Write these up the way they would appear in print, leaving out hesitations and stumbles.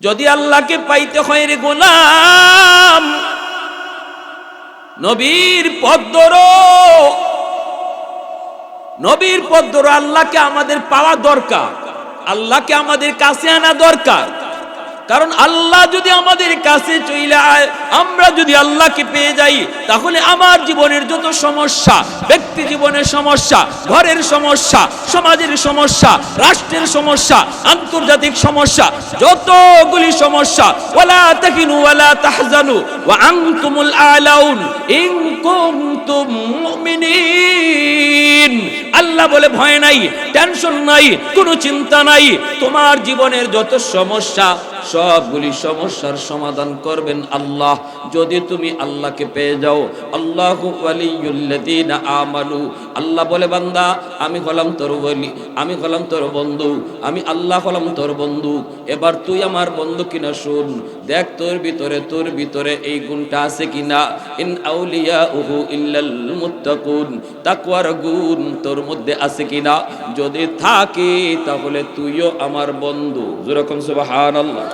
যদি আল্লাহকে পাইতে হয় রে গোলাম, নবীর পথ ধরো, নবীর পথ ধরো। আল্লাহকে আমাদের পাওয়া দরকার, আল্লাহকে আমাদের কাছে আনা দরকার। কারণ আল্লাহ যদি আমাদের কাছে চলে আয়, আমরা যদি আল্লাহকে পেয়ে যাই, তাহলে আমার জীবনের যত সমস্যা, ব্যক্তি জীবনের সমস্যা, ঘরের সমস্যা, সমাজের সমস্যা, রাষ্ট্রের সমস্যা, আন্তর্জাতিক সমস্যা, যতগুলি সমস্যা, ওয়ালা তাকিনু ওয়ালা তাহজানু ওয়া আনতুমুল আলাউন ইন কুনতুম মুমিনিন। আল্লাহ বলে ভয় নাই, টেনশন নাই, কোনো চিন্তা নাই। তোমার জীবনের যত সমস্যা, সবগুলি সমস্যার সমাধান করবেন আল্লাহ, যদি তুমি আল্লাহকে পেয়ে যাও। আল্লাহু ওয়ালিয়ুল্লাযীনা আমানু। আল্লাহ বলে বান্দা, আমি হলাম তোর ওলি, আমি হলাম তোর বন্ধু, আমি আল্লাহ হলাম তোর বন্ধু। এবার তুই আমার বন্ধু কিনা শুন, দেখ তোর ভিতরে এই গুণটা আছে কিনা। ইন আউলিয়াউহু ইল্লাল মুত্তাকুন। তাকওয়ার গুণ তোর মধ্যে আছে কিনা। যদি থাকে তাহলে তুইও আমার বন্ধু। যেরকম সুবহানাল্লাহ,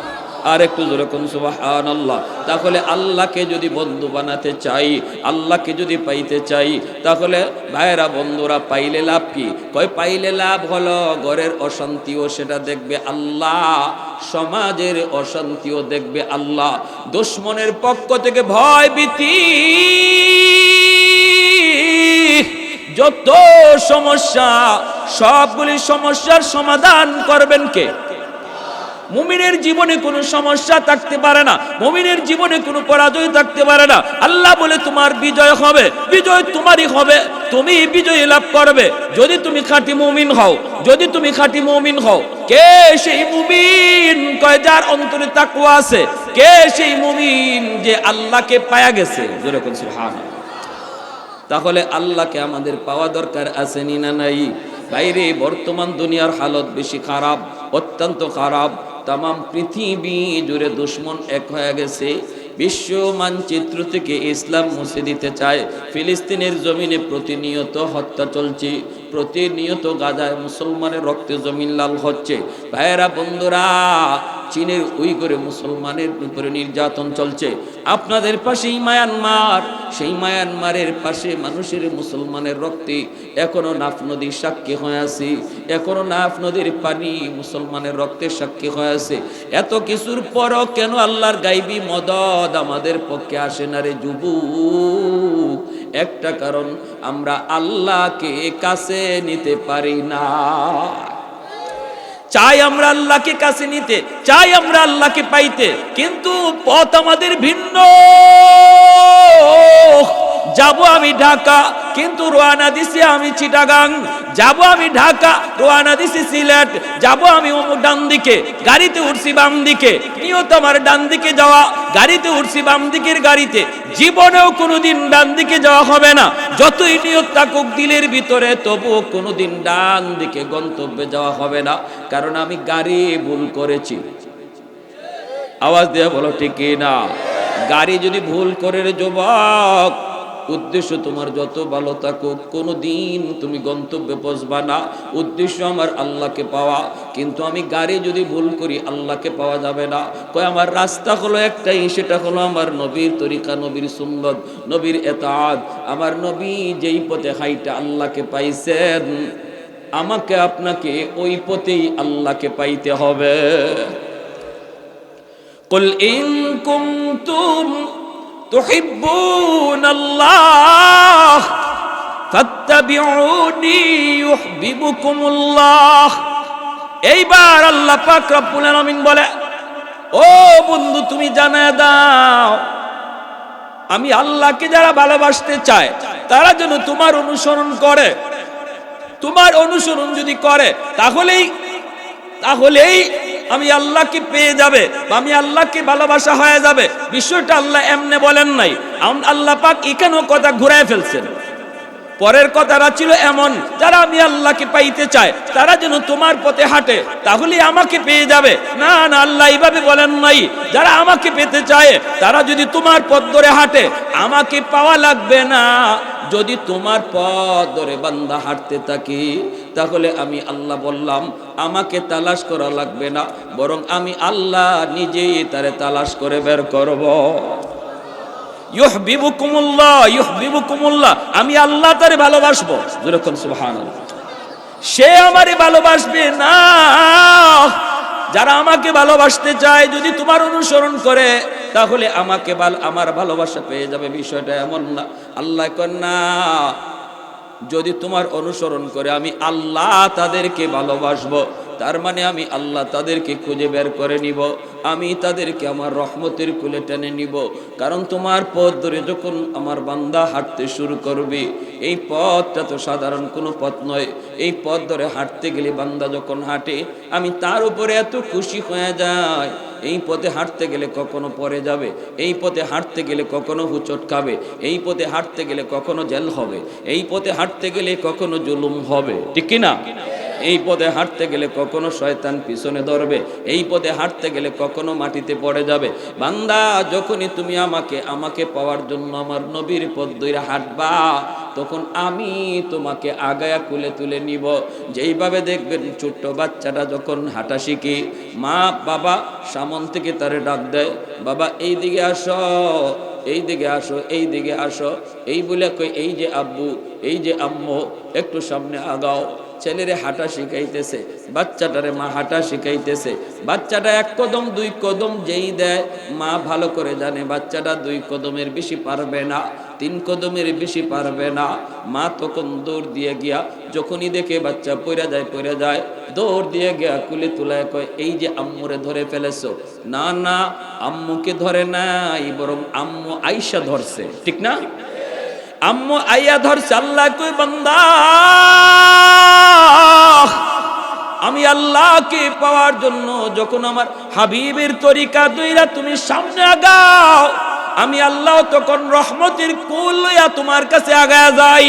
আর একটু যেরকম সুবহানাল্লাহ। তাহলে আল্লাহকে যদি বন্ধু বানাতে চাই, আল্লাহকে যদি পাইতে চাই, তাহলে ভাইরা বন্ধুরা পাইলে লাভ কি? কয় পাইলে লাভ হলো ঘরের অশান্তিও সেটা দেখবে আল্লাহ, সমাজের অশান্তিও দেখবে আল্লাহ, দুশমনের পক্ষ থেকে ভয় ভীতি, যত সমস্যা, সবগুলি সমস্যার সমাধান করবেন কে? মুমিনের জীবনে কোনো সমস্যা থাকতে পারে না, মুমিনের জীবনে কোনো পরাজয় থাকতে পারে না। আল্লাহ বলে তোমার বিজয় হবে, বিজয় তোমারই হবে, তুমি বিজয় লাভ করবে যদি তুমি খাঁটি মুমিন হও, যদি তুমি খাঁটি মুমিন হও। কে সেই মুমিন? কয় যার অন্তরে তাকওয়া আছে। কে সেই মুমিন? যে আল্লাহকে পায়া গেছে। যেরকম সুবহানাল্লাহ। তাহলে আল্লাহকে আমাদের পাওয়া দরকার আছে নি না নাই? বাইরে বর্তমান দুনিয়ার হালত বেশি খারাপ, অত্যন্ত খারাপ। তাম পৃথিবী জুড়ে দুশ্মন এক হয়ে গেছে। বিশ্ব মানচিত্র থেকে ইসলাম মুছে দিতে চায়। ফিলিস্তিনের জমিনে প্রতিনিয়ত হত্যা চলছে, প্রতিনিয়ত গাজায় মুসলমানের রক্তে জমিন লাল হচ্ছে। ভাইয়েরা বন্ধুরা, চীনের উইঘুরে মুসলমানের উপরে নির্যাতন চলছে। আপনাদের পাশেই মায়ানমার, সেই মায়ানমারের পাশে মানুষের মুসলমানের রক্তে এখনো নাফ নদীর সাক্ষী হয়ে আছে, এখনো নাফ নদীর পানি মুসলমানের রক্তের সাক্ষী হয়ে আছে। এত কিছুর পরও কেন আল্লাহর গাইবী মদদ আমাদের পক্ষে আসে না রে যুবক? একটা কারণ, আমরা আল্লাহকে কাছে নিতে পারি না। চাই আমরা আল্লাহকে কাছে নিতে, চাই আমরা আল্লাহকে পাইতে, কিন্তু পথ আমাদের ভিন্ন। যাব আমি ঢাকা, কিন্তু রওনা দিছি আমি চিটাগাং। যাব আমি ঢাকা, রওনা দিছি সিলেট। যাব আমি ডান দিকে, গাড়িতে উঠছি বাম দিকে, নিয়ত আমার ডান দিকে যাওয়া, গাড়িতে উঠছি বাম দিকের গাড়িতে। জীবনেও কোনোদিন ডান দিকে যাওয়া হবে না, যতই নিয়ত থাকুক দিলের ভিতরে, তবুও কোনোদিন ডান দিকে গন্তব্যে যাওয়া হবে না, কারণ আমি গাড়ি ভুল করেছি। আওয়াজ দিয়ে বলো ঠিক না? গাড়ি যদি ভুল করে রে যুবক, উদ্দেশ্য তোমার যত ভালো থাকুক, কোনোদিন তুমি গন্তব্যে পৌঁছবা না। উদ্দেশ্য আমার আল্লাহকে পাওয়া, কিন্তু আমি গাড়ি যদি ভুল করি আল্লাহকে পাওয়া যাবে না। কয় আমার রাস্তা হলো একটাই, সেটা হলো আমার নবীর তরিকা, নবীর সুন্নত, নবীর এতাআত। আমার নবী যেই পথে হাইটা আল্লাহকে পাইছেন, আমাকে আপনাকে ওই পথেই আল্লাহকে পাইতে হবে। কুল ইন কুনতুম তুহিব্বুন আল্লাহ ফাত্তাবিউনি ইউহিব্বুকুমুল্লাহ। এইবার আল্লাহ পাক রব্বুল আলামিন বলে, ও বন্ধু তুমি জানায় দাও, আমি আল্লাহকে যারা ভালোবাসতে চায় তারা যেন তোমার অনুসরণ করে। তোমার অনুসরণ যদি করে তাহলেই আমি আল্লাহকে পেয়ে যাবে, আমি আল্লাহকে ভালোবাসা হয়ে যাবে। বিষয়টা আল্লাহ এমনে বলেন নাই, আল্লাহ পাক এখানেও কথা ঘুরায় ফেলছেন। পরের কথাটা ছিল এমন, যারা আমি আল্লাহকে পাইতে চায় তারা যেন তোমার পথে হাঁটে, তাহলে আমাকে পেয়ে যাবে। না না, আল্লাহ এইভাবে বলেন নাই। যারা আমাকে পেতে চায় তারা যদি তোমার পথ ধরে হাঁটে, আমাকে পাওয়া লাগবে না। যদি তোমার পথ ধরে বান্দা হাঁটতে থাকি, তাহলে আমি আল্লাহ বললাম আমাকে তালাশ করা লাগবে না, বরং আমি আল্লাহ নিজেই তারে তালাশ করে বের করব। ইউহিব্বুকুমুল্লাহ ইউহিব্বুকুমুল্লাহ, আমি আল্লাহ তারে ভালোবাসবো। যেরকম সুবহানাল্লাহ, সে আমারে ভালোবাসবে না। যারা আমাকে ভালোবাসতে চায় যদি তোমার অনুসরণ করে, তাহলে আমাকে আমার ভালোবাসা পেয়ে যাবে। বিষয়টা এমন না। আল্লাহ কয় না, যদি তোমার অনুসরণ করে আমি আল্লাহ তাদেরকে ভালোবাসবো। তার মানে আমি আল্লাহ তাদেরকে খুঁজে বের করে নিব, আমি তাদেরকে আমার রহমতের কুলে টেনে নিব। কারণ তোমার পথ ধরে যখন আমার বান্দা হাঁটতে শুরু করবে, এই পথটা তো সাধারণ কোনো পথ নয়। এই পথ ধরে হাঁটতে গেলে বান্দা যখন হাঁটে, আমি তার উপরে এত খুশি হয়ে যাই। এই পথে হাঁটতে গেলে কখনো পড়ে যাবে, এই পথে হাঁটতে গেলে কখনো হুচট খাবে, এই পথে হাঁটতে গেলে কখনো জেল হবে, এই পথে হাঁটতে গেলে কখনো জুলুম হবে, ঠিক কি না? এই পথে হাঁটতে গেলে কখনো শয়তান পিছনে ধরবে, এই পথে হাঁটতে গেলে কখনো মাটিতে পড়ে যাবে। বান্দা, যখনই তুমি আমাকে পাওয়ার জন্য আমার নবীর পথ ধরে হাঁটবা, তখন আমি তোমাকে আগায়া কুলে তুলে নিব। যেইভাবে দেখবেন ছোট্ট বাচ্চাটা যখন হাঁটা শিখি, মা বাবা সামন থেকে তারে ডাক দেয়, বাবা এই দিকে আসো, এই দিকে আসো, এই দিকে আসো, এই বলে কই এই যে আব্বু, এই যে আম্মু, একটু সামনে আগাও। ছেলেরে হাঁটা শিখাইতেছে, বাচ্চাটারে মা হাঁটা শিখাইতেছে। বাচ্চাটা এক কদম দুই কদম যেই দেয়, মা ভালো করে জানে বাচ্চাটা 2 কদমের বেশি পারবে না, 3 কদমের বেশি পারবে না। মা তখন দৌড় দিয়ে গিয়া, যখনই দেখে বাচ্চা পড়ে যায়, দৌড় দিয়ে গিয়া কুলে তুলায় কয়, এই যে আম্মুরে ধরে ফেলেছো। না না, আম্মুকে ধরে নাই, বরং আম্মু আইসা ধরছে, ঠিক না? আম্মু আইয়া ধরছে। আল্লাহ কই, বান্দা আমি আল্লাহকে পাওয়ার জন্য যখন আমার হাবিবের তরিকা দইরা তুমি সামনে আগাও, আমি আল্লাহ তখন রহমতের কুল লইয়া তোমার কাছে আগায়া যাই,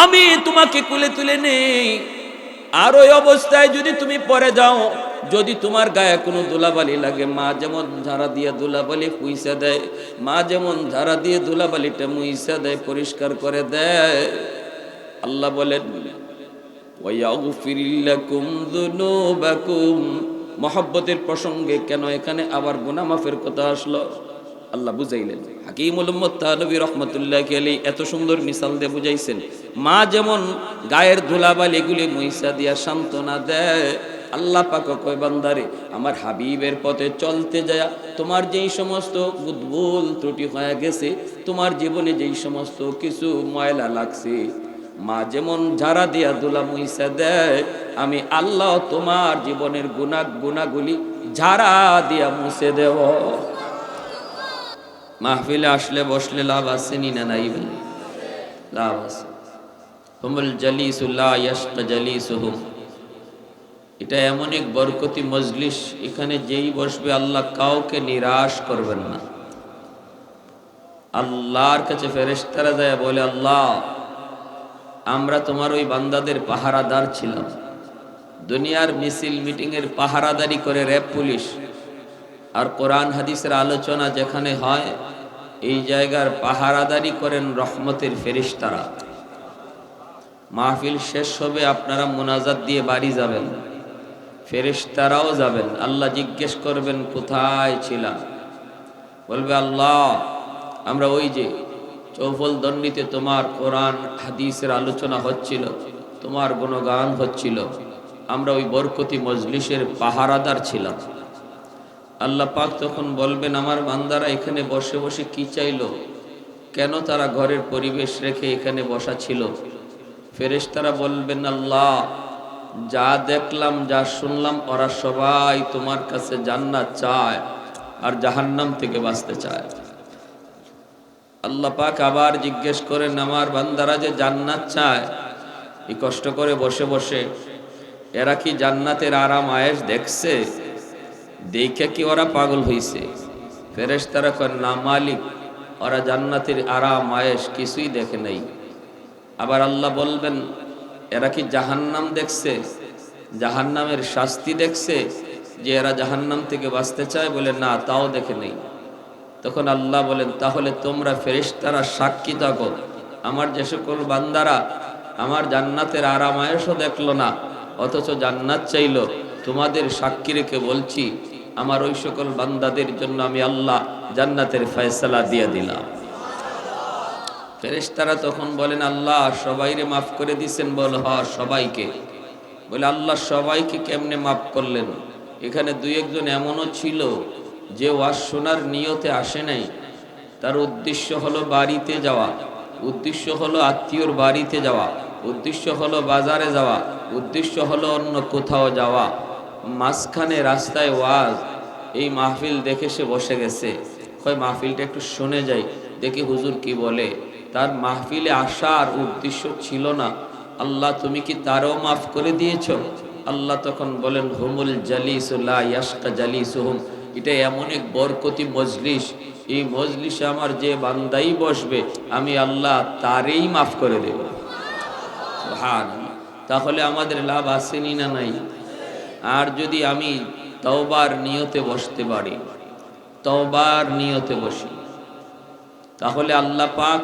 আমি তোমাকে কুলে তুলে নেই। আর ওই অবস্থায় যদি তুমি পরে যাও, যদি তোমার গায়ে কোনো ধুলাবালি লাগে, মা যেমন ঝাড়া দিয়ে ধুলাবালি পুইসা দেয়, মা যেমন ঝাড়া দিয়ে ধুলাবালিটা মুইসা দেয়, পরিষ্কার করে দেয়। আল্লাহ বলেন, ওয়ায়াগফির লাকুম যুনুবাকুম। মহব্বতের প্রসঙ্গে কেন এখানে আবার গুনাহ মাফের কথা আসলো, আল্লাহ বুঝাইলেন। হাকিমুল উম্মত তানবী রাহমাতুল্লাহি আলাইহি এত সুন্দর মিসাল দিয়ে বুঝাইছেন। মা যেমন গায়ের ধুলাবালি এগুলি মুইসা দিয়া সান্ত্বনা দেয়, আল্লাহ পাক কয়, বান্দারে আমার হাবিবের পথে চলতে যায় তোমার যেই সমস্ত বুদবুল ত্রুটি হয়ে গেছে, তোমার জীবনে যেই সমস্ত কিছু ময়লা লাগছে, মা যেমন ঝাড়া দিয়া ধুলা মুইসা দেয়, আমি আল্লাহ তোমার জীবনের গুনাহগুলি ঝাড়া দিয়া মুছে দেব। মাহফিলে আসলে বসলে লাভ আছে নি না নাই? লাভ আছে। হুমুল জালিসু লা ইয়াশকা জালিসুহুম, এটা এমন এক বরকতি মজলিস, এখানে যেই বসবে আল্লাহ কাউকে নিরাশ করবেন না। আল্লাহর কাছে ফেরেশতারা যায় বলে, আল্লাহ আমরা তোমার ওই বান্দাদের পাহারাদার ছিলাম। দুনিয়ার মিছিল মিটিংয়ের পাহারাদারি করে র‍্যাব পুলিশ, আর কোরআন হাদিসের আলোচনা যেখানে হয় এই জায়গার পাহারাদারি করেন রহমতের ফেরেশতারা। মাহফিল শেষ হবে, আপনারা মুনাজাত দিয়ে বাড়ি যাবেন, ফেরেশতারাও যাবেন। আল্লাহ জিজ্ঞেস করবেন, কোথায় ছিলা? বলবে, আল্লাহ আমরা ওই যে চৌফল দণ্ডিতে তোমার কোরআন হাদিসের আলোচনা হচ্ছিল, তোমার গুণগান হচ্ছিল, আমরা ওই বরকতি মজলিসের পাহারাদার ছিলাম। আল্লাহ পাক তখন বলবেন, আমার বান্দারা এখানে বসে বসে কি চাইলো, কেন তারা ঘরের পরিবেশ রেখে এখানে বসা ছিল? ফেরেশতারা বলবেন, আল্লাহ যা দেখলাম যা শুনলাম, ওরা সবাই তোমার কাছে জান্নাত চায় আর জাহান্নাম থেকে বাঁচতে চায়। আল্লাহ পাক আবার জিজ্ঞেস করেন, আমার বান্দারা যে জান্নাত চায়, এই কষ্ট করে বসে বসে, এরা কি জান্নাতের আরাম আয়েশ দেখছে? দেখে কি ওরা পাগল হইছে? ফেরেশতারা কয়, না মালিক, ওরা জান্নাতের আরাম আয়েশ কিছুই দেখে নাই। আবার আল্লাহ বলবেন, এরা কি জাহান্নাম দেখছে, জাহান্নামের শাস্তি দেখছে, যে এরা জাহান্নাম থেকে বাঁচতে চায়? বলে না, তাও দেখে নেই। তখন আল্লাহ বলেন, তাহলে তোমরা ফেরেশতারা সাক্ষী থাকো, আমার যে সকল বান্দারা আমার জান্নাতের আরাম আয়েশও দেখলো না, অথচ জান্নাত চাইলো, তোমাদের সাক্ষী রেখে বলছি, আমার ওই সকল বান্দাদের জন্য আমি আল্লাহ জান্নাতের ফয়সালা দিয়ে দিলাম। ফেরেশতারা তখন বলেন, আল্লাহ সবাইরে মাফ করে দিছেন? বল হ্যাঁ, সবাইকে। বলে আল্লাহ সবাইকে কেমনে মাফ করলেন? এখানে দুই একজন এমনও ছিল যে ওয়াজ শোনার নিয়তে আসে নাই, তার উদ্দেশ্য হলো বাড়িতে যাওয়া, উদ্দেশ্য হলো আত্মীয়র বাড়িতে যাওয়া, উদ্দেশ্য হলো বাজারে যাওয়া, উদ্দেশ্য হলো অন্য কোথাও যাওয়া। মাঝখানে রাস্তায় ওয়াজ, এই মাহফিল দেখে সে বসে গেছে, কয় মাহফিলটা একটু শুনে যাই, দেখি হুজুর কি বলে। তার মাহফিলে আসার উদ্দেশ্য ছিল না। আল্লাহ তুমি কি তারও মাফ করে দিয়েছ? আল্লাহ তখন বলেন, হুমুল জালিসুল্লাহ ইয়াশকা জালিসুহুম, এটা এমন এক বরকতি মজলিস, এই মজলিসে আমার যে বান্দাই বসবে আমি আল্লাহ তারই মাফ করে দেব। সুবহানাল্লাহ। তাহলে আমাদের লাভ আসেনি না নাই? আর যদি আমি তওবার নিয়তে বসতে পারি, তওবার নিয়তে বসি, তাহলে আল্লাহ পাক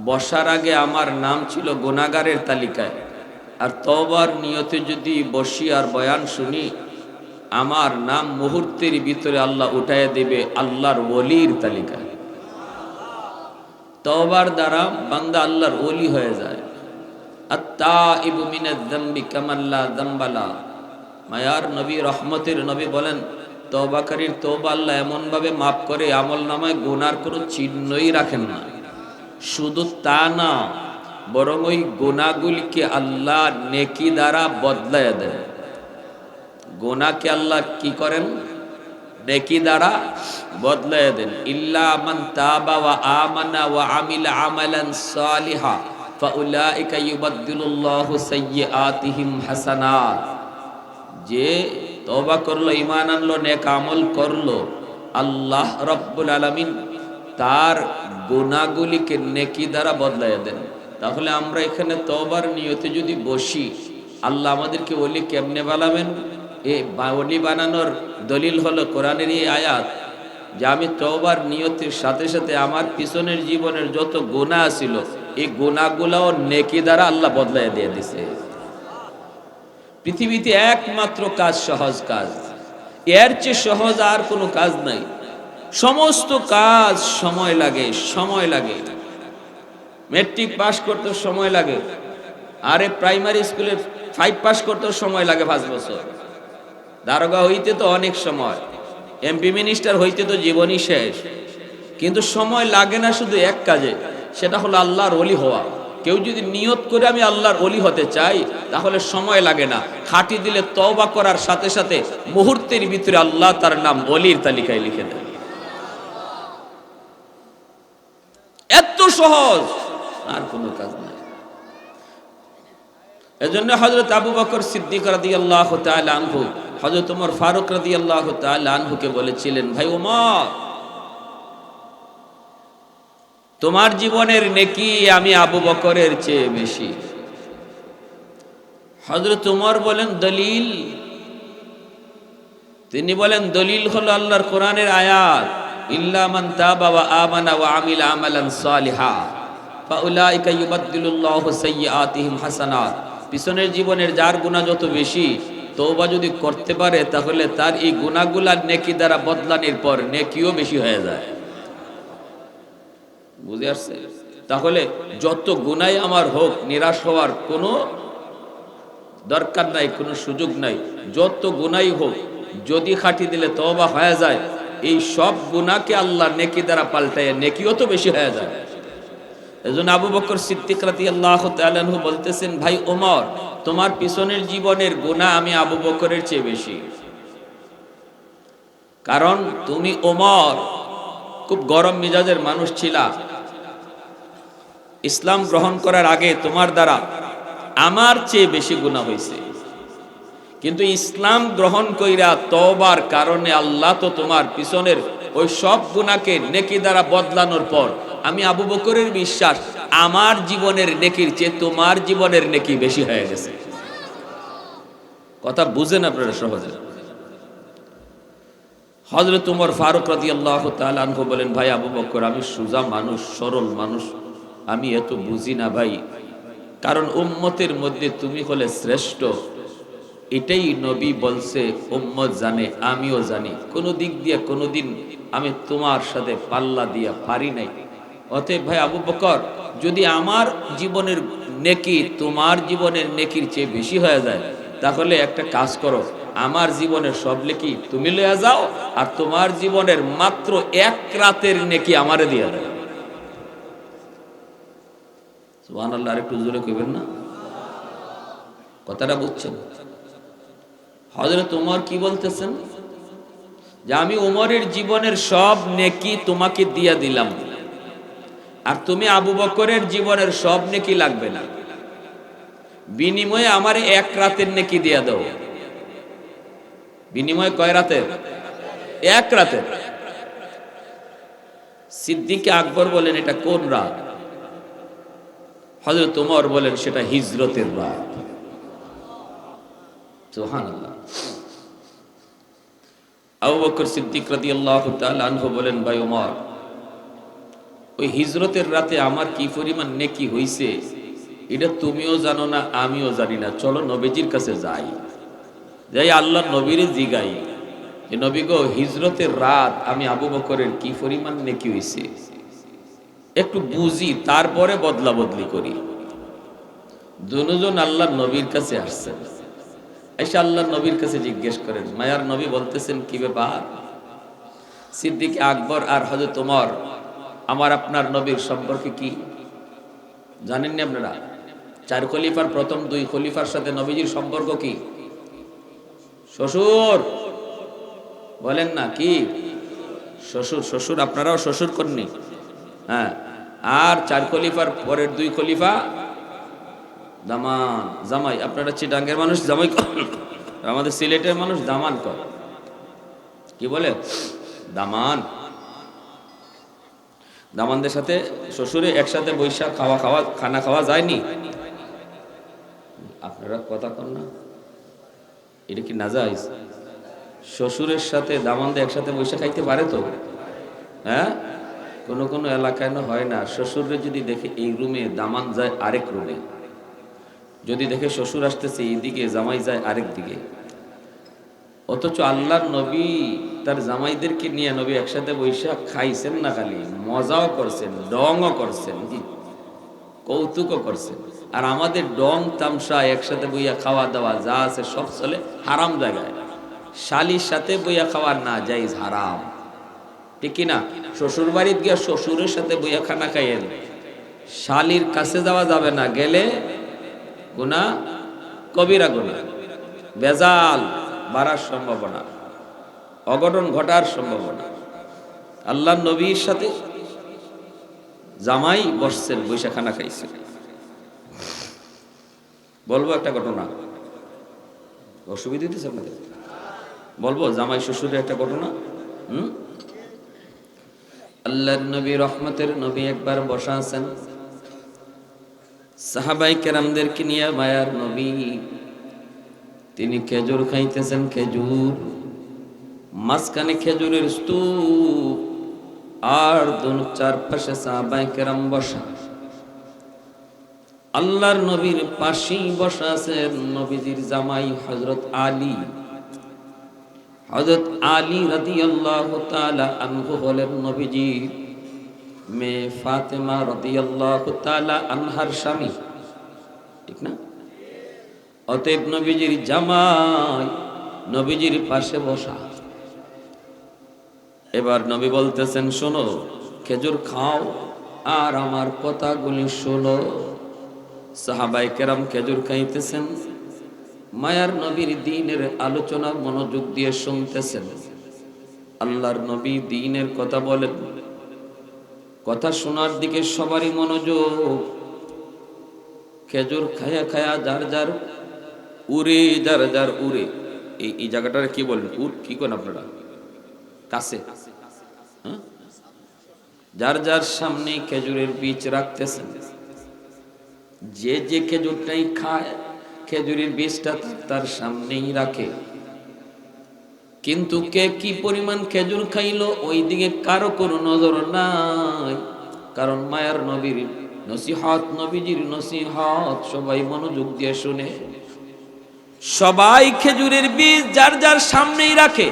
বসার আগে আমার নাম ছিল গুনাহগারের তালিকায়, আর তওবার নিয়তে যদি বসি আর বয়ান শুনি, আমার নাম মুহূর্তের ভিতরে আল্লাহ উঠাইয়া দেবে আল্লাহর ওলির তালিকায়। তওবার দ্বারা বান্দা আল্লাহর ওলি হয়ে যায়। আত-তাইবু মিনাজ যামবি কামান লা যামবা লা। মায়ার নবী, রহমতের নবী বলেন, তওবাকারীর তওবা আল্লাহ এমন ভাবে মাফ করে, আমলনামায় গুনার কোনো চিহ্নই রাখেন না। শুধু তা না, বরং ওই গুনাহগুলিকে আল্লাহ নেকি দ্বারা বদলাইয়া দেন। গুনাহকে আল্লাহ কি করেন? নেকি দ্বারা বদলাইয়া দেন। ইল্লা মান তাবা ওয়া আমানা ওয়া আমিলা আমালান সালিহা ফাউলাইকা ইউবাদদিলুল্লাহু সাইয়্যাতিহিম হাসানাত। যে তওবা করলো, ঈমান আনলো, নেক আমল করলো, আল্লাহ রাব্বুল আলামিন তার গুনাহগুলিকে নেকি দ্বারা বদলাইয়া দেন। তাহলে আমরা এখানে তওবার নিয়তে যদি বসি, আল্লাহ আমাদেরকে ওলি কেমনে বানাবেন? এই ওলি বানানোর দলিল হলো কোরআনের এই আয়াত, যে আমি তওবার নিয়তের সাথে সাথে আমার পিছনের জীবনের যত গুনাহ ছিল, এই গুনাহগুলোও নেকি দ্বারা আল্লাহ বদলাইয়া দিয়ে দিছে। পৃথিবীতে একমাত্র কাজ, সহজ কাজ, এর চেয়ে সহজ আর কোনো কাজ নাই। সমস্ত কাজ সময় লাগে, সময় লাগে। মেট্রিক পাস করতে সময় লাগে, আরে প্রাইমারি স্কুলে 5 পাস করতে সময় লাগে 5 বছর। দারোগা হইতে তো অনেক সময়, এমপি মিনিস্টার হইতে তো জীবনই শেষ। কিন্তু সময় লাগে না শুধু এক কাজে, সেটা হলো আল্লাহর ওলি হওয়া। কেউ যদি নিয়ত করে আমি আল্লাহর ওলি হতে চাই, তাহলে সময় লাগে না। খাঁটি দিলে তওবা করার সাথে সাথে মুহূর্তের ভিতরে আল্লাহ তার নাম ওলির তালিকায় লিখে দেন। এত সহজ আর কোনো কাজ নাই। এজন্য হযরত আবু বকর সিদ্দিক রাদিয়াল্লাহু তাআলা আনহু হযরত ওমর ফারুক রাদিয়াল্লাহু তাআলা আনহুকে বলেছিলেন, ভাই ওমর, তোমার জীবনের নেকি আমি আবু বকরের চেয়ে বেশি। হযরত ওমর বলেন, দলিল? তিনি বলেন, দলিল হলো আল্লাহর কোরআনের আয়াত, ইল্লা মান তাবা ওয়া আমানা ওয়া আমিলা আমালান সালিহা ফাউলাইকা ইউবাদদিলুল্লাহু সাইয়্যাতিহিম হাসানাত। পিছনের জীবনের যার গুনাহ যত বেশি, তওবা যদি করতে পারে, তাহলে তার এই গুনাহগুলা নেকি দ্বারা বদলানোর পর নেকিও বেশি হয়ে যায়। বুঝে আসছে? তাহলে যত গুনাহ আমার হোক, নিরাশ হওয়ার কোনো দরকার নাই, কোনো সুযোগ নাই। যত গুনাহই হোক, যদি খাঁটি দিলে তওবা হয়ে যায়, এই সব গুনাহকে আল্লাহ নেকি দ্বারা পাল্টায় নেকিও তো বেশি হয়ে যায়। এজন্য আবু বকর সিদ্দিক রাদিয়াল্লাহু তাআলা আনহু বলতেছেন, ভাই ওমর, তোমার পিছনের জীবনের গুনাহ আমি আবু বকরের চেয়ে বেশি। কারণ তুমি ওমর খুব গরম মেজাজের মানুষ ছিলা। ইসলাম গ্রহণ করার আগে তোমার দ্বারা আমার চেয়ে বেশি গুনাহ হয়েছে, কিন্তু ইসলাম গ্রহণ কইরা তওবার কারণে আল্লাহ তো তোমার পিছনের ওই সব গুনাহকে নেকি দ্বারা বদলানোর পর আমি আবু বকরের বিশ্বাস আমার জীবনের নেকির চেয়ে তোমার জীবনের নেকি বেশি হয়ে গেছে। কথা বুঝেন আপনারা সহজে। হযরত ওমর ফারুক রাদিয়াল্লাহু তাআলা আনহু বলেন, ভাই আবু বকর, আমি সোজা মানুষ, সরল মানুষ, আমি এত বুঝি না ভাই, কারণ উম্মতের মধ্যে তুমি হলে শ্রেষ্ঠ, এটাই নবী বলছে, উম্মত জানে, আমিও জানি, কোনো দিক দিয়ে কোনোদিন আমি তোমার সাথে পাল্লা দিয়া পারি নাই। অতএব ভাই আবু বকর, যদি আমার জীবনের নেকি তোমার জীবনের নেকির চেয়ে বেশি হয়ে যায়, তাহলে একটা কাজ করো, আমার জীবনের সব নেকি তুমি লইয়া যাও, আর তোমার জীবনের মাত্র এক রাতের নেকি আমারে দিয়া দাও। সুবহানাল্লাহ, আর একটু জোরে কইবেন না? কথাটা বুঝছেন? হযরত ওমর কি বলতেছেন? যে আমি ওমরের জীবনের সব নেকি তোমাকে দিয়া দিলাম, আর তুমি আবু বকরের জীবনের সব নেকি লাগবে না, বিনিময়ে আমার এক রাতের নেকি দিয়া দাও। বিনিময়ে কয় রাতের? এক রাতের। সিদ্দিক আকবর বলেন, এটা কোন রাত? হযরত ওমর বলেন, সেটা হিজরতের রাত। সুবহানাল্লাহ। আবু বকর সিদ্দিক রাদিয়াল্লাহু তাআলা আনহু বলেন, ভাই ওমর, ওই হিজরতের রাতে আমার কি পরিমাণ নেকি হইছে এটা তুমিও জানো না, আমিও জানি না, চলো নবীজির কাছে যাই, যাই আল্লাহর নবীরে জিগাই, যে নবী গো, হিজরতের রাত আমি আবু বকরের কি পরিমাণ নেকি হইছে একটু বুঝি, তারপরে বদলা বদলি করি। দুজন আল্লাহর নবীর কাছে আসছেন, এসে আল্লাহর নবীর কাছে জিজ্ঞেস করেন, মায়ার নবী বলতেছেন, কি ব্যাপার? সিদ্দিক আকবর আর হযরত ওমর আমার আপনার নবীর সম্পর্কে কি জানেন না আপনারা? চার খলিফার প্রথম দুই খলিফার সাথে নবীজির সম্পর্ক কি? শ্বশুর বলেন না, কি শ্বশুর? শ্বশুর, আপনারাও শ্বশুর কন্যা। হ্যাঁ, আর চার খলিফার পরের দুই খলিফা দামান, জামাই। আপনারা চিটাঙ্গের মানুষ জামাই, আমাদের সিলেটের মানুষ দামান কর, কি বলে? দামান। দামানদের সাথে শ্বশুরে একসাথে বৈশাখ খানা খাওয়া যায়নি? আপনারা কথা কন না, এটা কি নাজায়েজ? শ্বশুরের সাথে দামানদের একসাথে বৈশাখ খাইতে পারে তো? হ্যাঁ, কোনো কোনো এলাকায় না হয় না। শ্বশুরে যদি দেখে এই রুমে, দামান যায় আরেক রুমে, যদি দেখে শ্বশুর আসতেছে এইদিকে, জামাই যায় আরেক দিকে। অথচ আল্লাহর নবী তার জামাইদেরকে নিয়ে নবী একসাথে বৈশাখ খাইছেন না, খালি মজাও করছেন, ডংও করছেন, কৌতুকও করছেন। আর আমাদের ডং তামসা একসাথে বইয়া খাওয়া দাওয়া যা আছে সব চলে হারাম জায়গায়। শালির সাথে বইয়া খাওয়া না জায়েজ, হারাম, ঠিক কিনা? শ্বশুর বাড়িতে গিয়া শ্বশুরের সাথে বইয়া খানা খাইয়েন, শালির কাছে যাওয়া যাবে না, গেলে গুনাহ, কবিরা গুনাহ, বেজাল বাড়ার সম্ভাবনা, অঘটন ঘটার সম্ভাবনা। আল্লাহর নবীর সাথে জামাই বসছেন, বৈশা খানা খাইছেন। বলবো একটা ঘটনা, অসুবিধা দিতেছে আপনাদের? বলবো জামাই শ্বশুরের একটা ঘটনা। আল্লাহর নবী, রহমতের নবী, একবার বসা আছেন সাহাবায়ে কেরামদেরকে নিয়ে। মায়ার নবী তিনি খেজুর খাইতেছেন, খেজুর, মাঝখানে খেজুরের স্তূপ, আর দুনো চারপাশে সাহাবায়ে কেরাম বসা। আল্লাহর নবীর পাশেই বসা আছেন নবীজির জামাই হযরত আলী। হযরত আলী রাদিয়াল্লাহু তাআলা আনহু হলেন নবীজির মেয়ে ফাতেমা রাদিয়াল্লাহু তাআলা আনহার স্বামী, ঠিক না? অতএব নবীজির জামাই নবীজির পাশে বসা। এবার নবী বলতেছেন, শোনো, খেজুর খাও আর আমার কথাগুলি শোনো। সাহাবায়ে কেরাম খেজুর খাইতেছেন, মায়ার নবীর দ্বীনের আলোচনা মনোযোগ দিয়ে শুনতেছেন। আল্লাহর নবী দ্বীনের কথা বলেন, কথা শোনার দিকে সবারই মনোযোগ। খেজুর খায়া খায়া যার যার উড়ে, যার যার উড়ে। এই জায়গাটার কি বলেন, কি করেন আপনারা? কাছে, হ্যাঁ? যার যার সামনে খেজুরের বীজ রাখতেছেন, যে যে খেজুরটাই খায় খেজুরের বীজটা তার সামনেই রাখে। কিন্তু কে কি পরিমাণ খেজুর খাইলো ওই দিকে কারো কোনো নজর নাই। কারণ মায়ার নবীর নসিহত, নবীজির নসিহত সবাই মনোযোগ দিয়ে শুনে। সবাই খেজুরের বীজ যার যার সামনেই রাখে।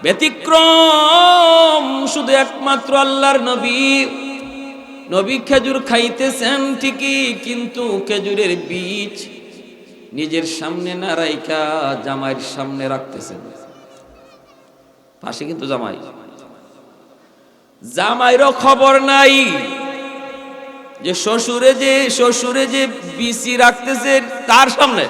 ব্যতিক্রম শুধু একমাত্র আল্লাহর নবী। নবী খেজুর খাইতেছেন ঠিকই, কিন্তু খেজুরের বীজ নিজের সামনে না রাইখা জামাইয়ের সামনে রাখতেছেন। পাশে কিন্তু জামাইরও খবর নাই যে শ্বশুরে যে বিচি রাখতেছে তার সামনে।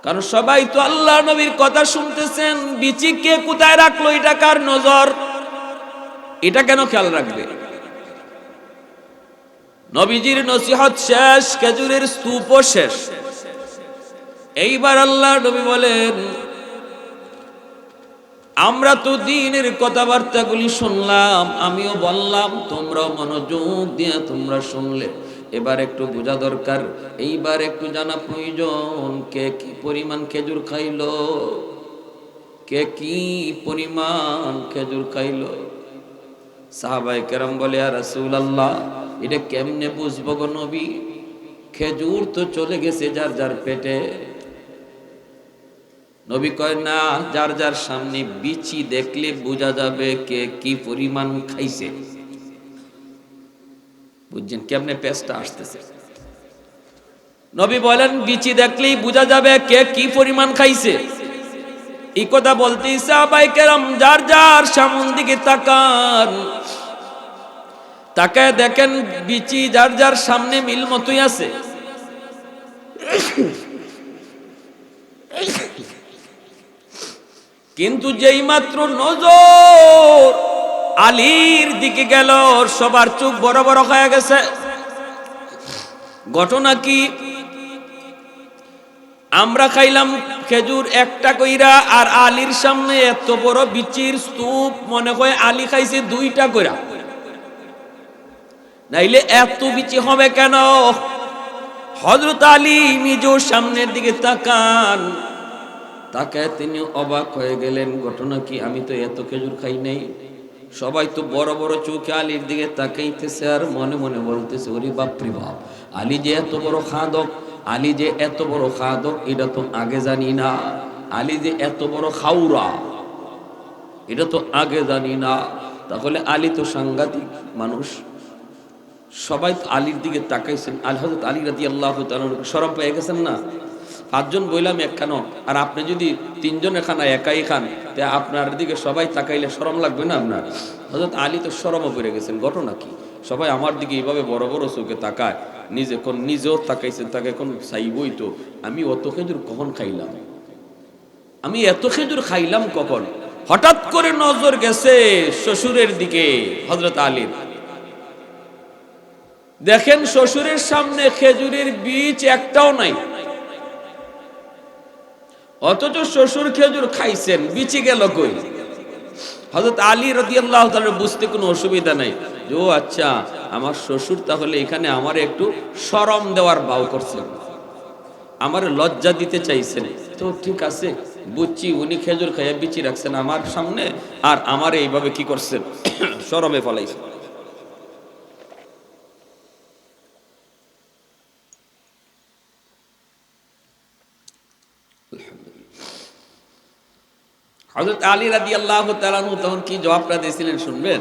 কারণ সবাই তো আল্লাহ নবীর কথা শুনতেছেন, বিচি কে কোথায় রাখলো এটা কার নজর, এটা কেন খেয়াল রাখবে? নবীজির নসিহত শেষ, খেজুরের স্তূপও শেষ। এইবার আল্লাহ নবী বলেন, আমরা তো দ্বীনের কথাবার্তাগুলি শুনলাম, আমিও বললাম, তোমরাও মনোযোগ দিয়ে তোমরা শুনলে। এবার একটু বোঝা দরকার, এইবার একটু জানা প্রয়োজন, কে কি পরিমাণ খেজুর খাইলো, কে কি পরিমাণ খেজুর খাইলো। সাহাবায়ে কেরাম বলে, ইয়া রাসূলুল্লাহ, এটা কেমনে বুঝবো গো নবী? খেজুর তো চলে গেছে যার যার পেটে। নবী কয়, না, যার যার সামনে বিচি দেখলে বোঝা যাবে কে কি পরিমাণ খাইছে। বুঝছেন কেমনে পেস্টটা আসতেছে? নবী বলেন, বিচি দেখলেই বোঝা যাবে কে কি পরিমাণ খাইছে। এই কথা বলতে সাহাবায়ে কেরাম যার যার সামনের দিকে তাকান, তাকায় দেখেন বিচি যার যার সামনে মিল মতোই আছে। কিন্তু যেই মাত্র নজর আলীর দিকে গেল, সবার চোখ বড় বড় হয়ে গেছে। ঘটনা কি? আমরা খাইলাম খেজুর একটা কইরা, আর আলীর সামনে এত বড় বিচির স্তূপ, মনে হয় আলী খাইছে 2টা কইরা। নাইলে এত বিচি হবে কেন? হযরত আলী নিজের সামনের দিকে তাকান, তাকায় তিনি অবাক হয়ে গেলেন। ঘটনা কি? আমি তো এত খেজুর খাই নাই। সবাই তো বড় বড় চোখে আলীর দিকে তাকাইতেছে আর মনে মনে বলতেছে, ওরে বাপরে বাপ, আলী যে এত বড় খাদক, আলী যে এত বড় খাদক, এটা তো আগে জানি না। আলী যে এত বড় খাউরা, এটা তো আগে জানি না। তাহলে আলী তো সাংঘাতিক মানুষ। সবাই তো আলীর দিকে তাকাইছেন। হযরত আলী রাদিয়াল্লাহু তাআলা শরম পেয়ে গেছেন না? 5 জন বইলাম একখানো, আর আপনি যদি 3 জনের খানা একাই খান, তে আপনার দিকে সবাই তাকাইলে শরম লাগবে না আপনার? হযরত আলী তো শরমও পড়ে গেছেন। ঘটনা কি? সবাই আমার দিকে এইভাবে বড় বড় চোখে তাকায়, নিজেও তাকাইছেন, তাকে কোন চাইবই তো আমি অত খেজুর কখন খাইলাম, আমি এত খেজুর খাইলাম কখন? হঠাৎ করে নজর গেছে শ্বশুরের দিকে হযরত আলীর। দেখেন শ্বশুরের সামনে খেজুরের বীজ একটাও নাই, অথচ শ্বশুর খেজুর খাইছেন, বিচি গেল কই? হযরত আলী রাদিয়াল্লাহু তাআলা বুঝতে কোনো অসুবিধা নাই যে, ও আচ্ছা, আমার শ্বশুর তাহলে এখানে আমার একটু শরম দেওয়ার ভাও করছেন, আমার লজ্জা দিতে চাইছেন। তো ঠিক আছে, বুঝছি, উনি খেজুর খাইয়া বিচি রাখছেন আমার সামনে, আর আমার এইভাবে কি করছেন, শরমে ফলাইছেন। হযরত আলী রাদিয়াল্লাহু তাআলা তখন কি জবাবটা দিয়েছিলেন শুনবেন?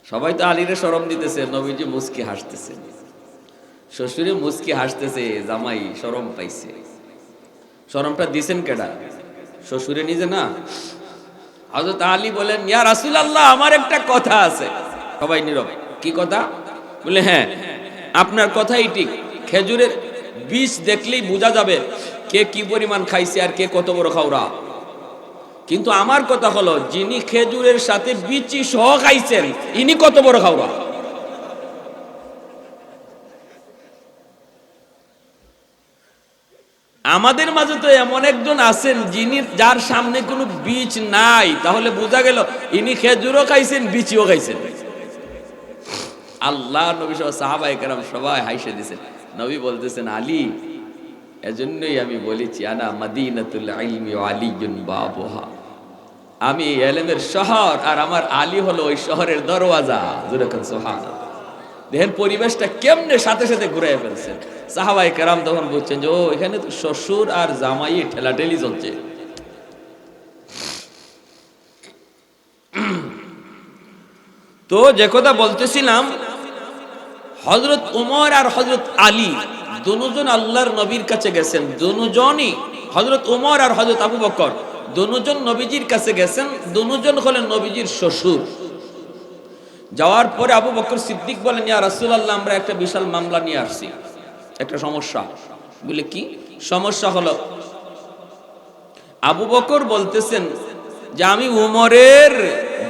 সবাই তো আলীরে শরম দিতেছে, নবীজি মুস্কি হাসতেছে, শ্বশুরে মুস্কি হাসতেছে, জামাই শরম পাইছে। শরমটা দিছেন কেডা? শ্বশুরে নিজে না। হযরত আলী বলেন, ইয়া রাসূলুল্লাহ, আমার একটা কথা আছে। সবাই নীরব। কি কথা? বলে, হ্যাঁ, আপনার কথাই ঠিক, খেজুরের বীজ দেখলেই বোঝা যাবে কে কি পরিমাণ খাইছে আর কে কত বড় খাওরা। কিন্তু আমার কথা হলো, যিনি খেজুরের সাথে বিচি সহ খাইছেন, ইনি কত বড় খাওরা। আমাদের মাঝে তো এমন একজন আছেন যিনি যার সামনে কোনো বীজ নাই, তাহলে বোঝা গেল ইনি খেজুরও খাইছেন, বিচিও খাইছেন। আল্লাহ নবী সহ সাহাবায়ে কেরাম সবাই হাসে দিয়েছেন। নবী বলতেছেন, আলী, এজন্যই আমি বলেছি আনা মাদিনাতুল ইলমি ওয়া আলিয়ুন বাবুহা, আমি ইলমের শহর আর আমার আলী হলো ওই শহরের দরওয়াজা। যেরকম সুবহানাল্লাহ, দেখেন পরিবেশটা কেমনে সাথে সাথে ঘুরে ফেলছেন। সাহাবায়ে কেরাম তখন বলছেন যে ও এখানে তো শ্বশুর আর জামাই ঠেলাঠেলি চলছে। তো যে কথা বলতেছিলাম, হযরত ওমর আর হযরত আলী দুজন আল্লাহর নবীর কাছে গেছেন। দুজনই, হযরত ওমর আর হযরত আবু বকর দুজন নবীজির কাছে গেছেন। দুজন হলেন নবীজির শ্বশুর। যাওয়ার পরে আবু বকর সিদ্দিক বলেন, ইয়া রাসূলুল্লাহ, আমরা একটা বিশাল মামলা নিয়ে আসছি, একটা সমস্যা। বলে কি সমস্যা? হলো আবু বকর বলতেছেন যে আমি উমরের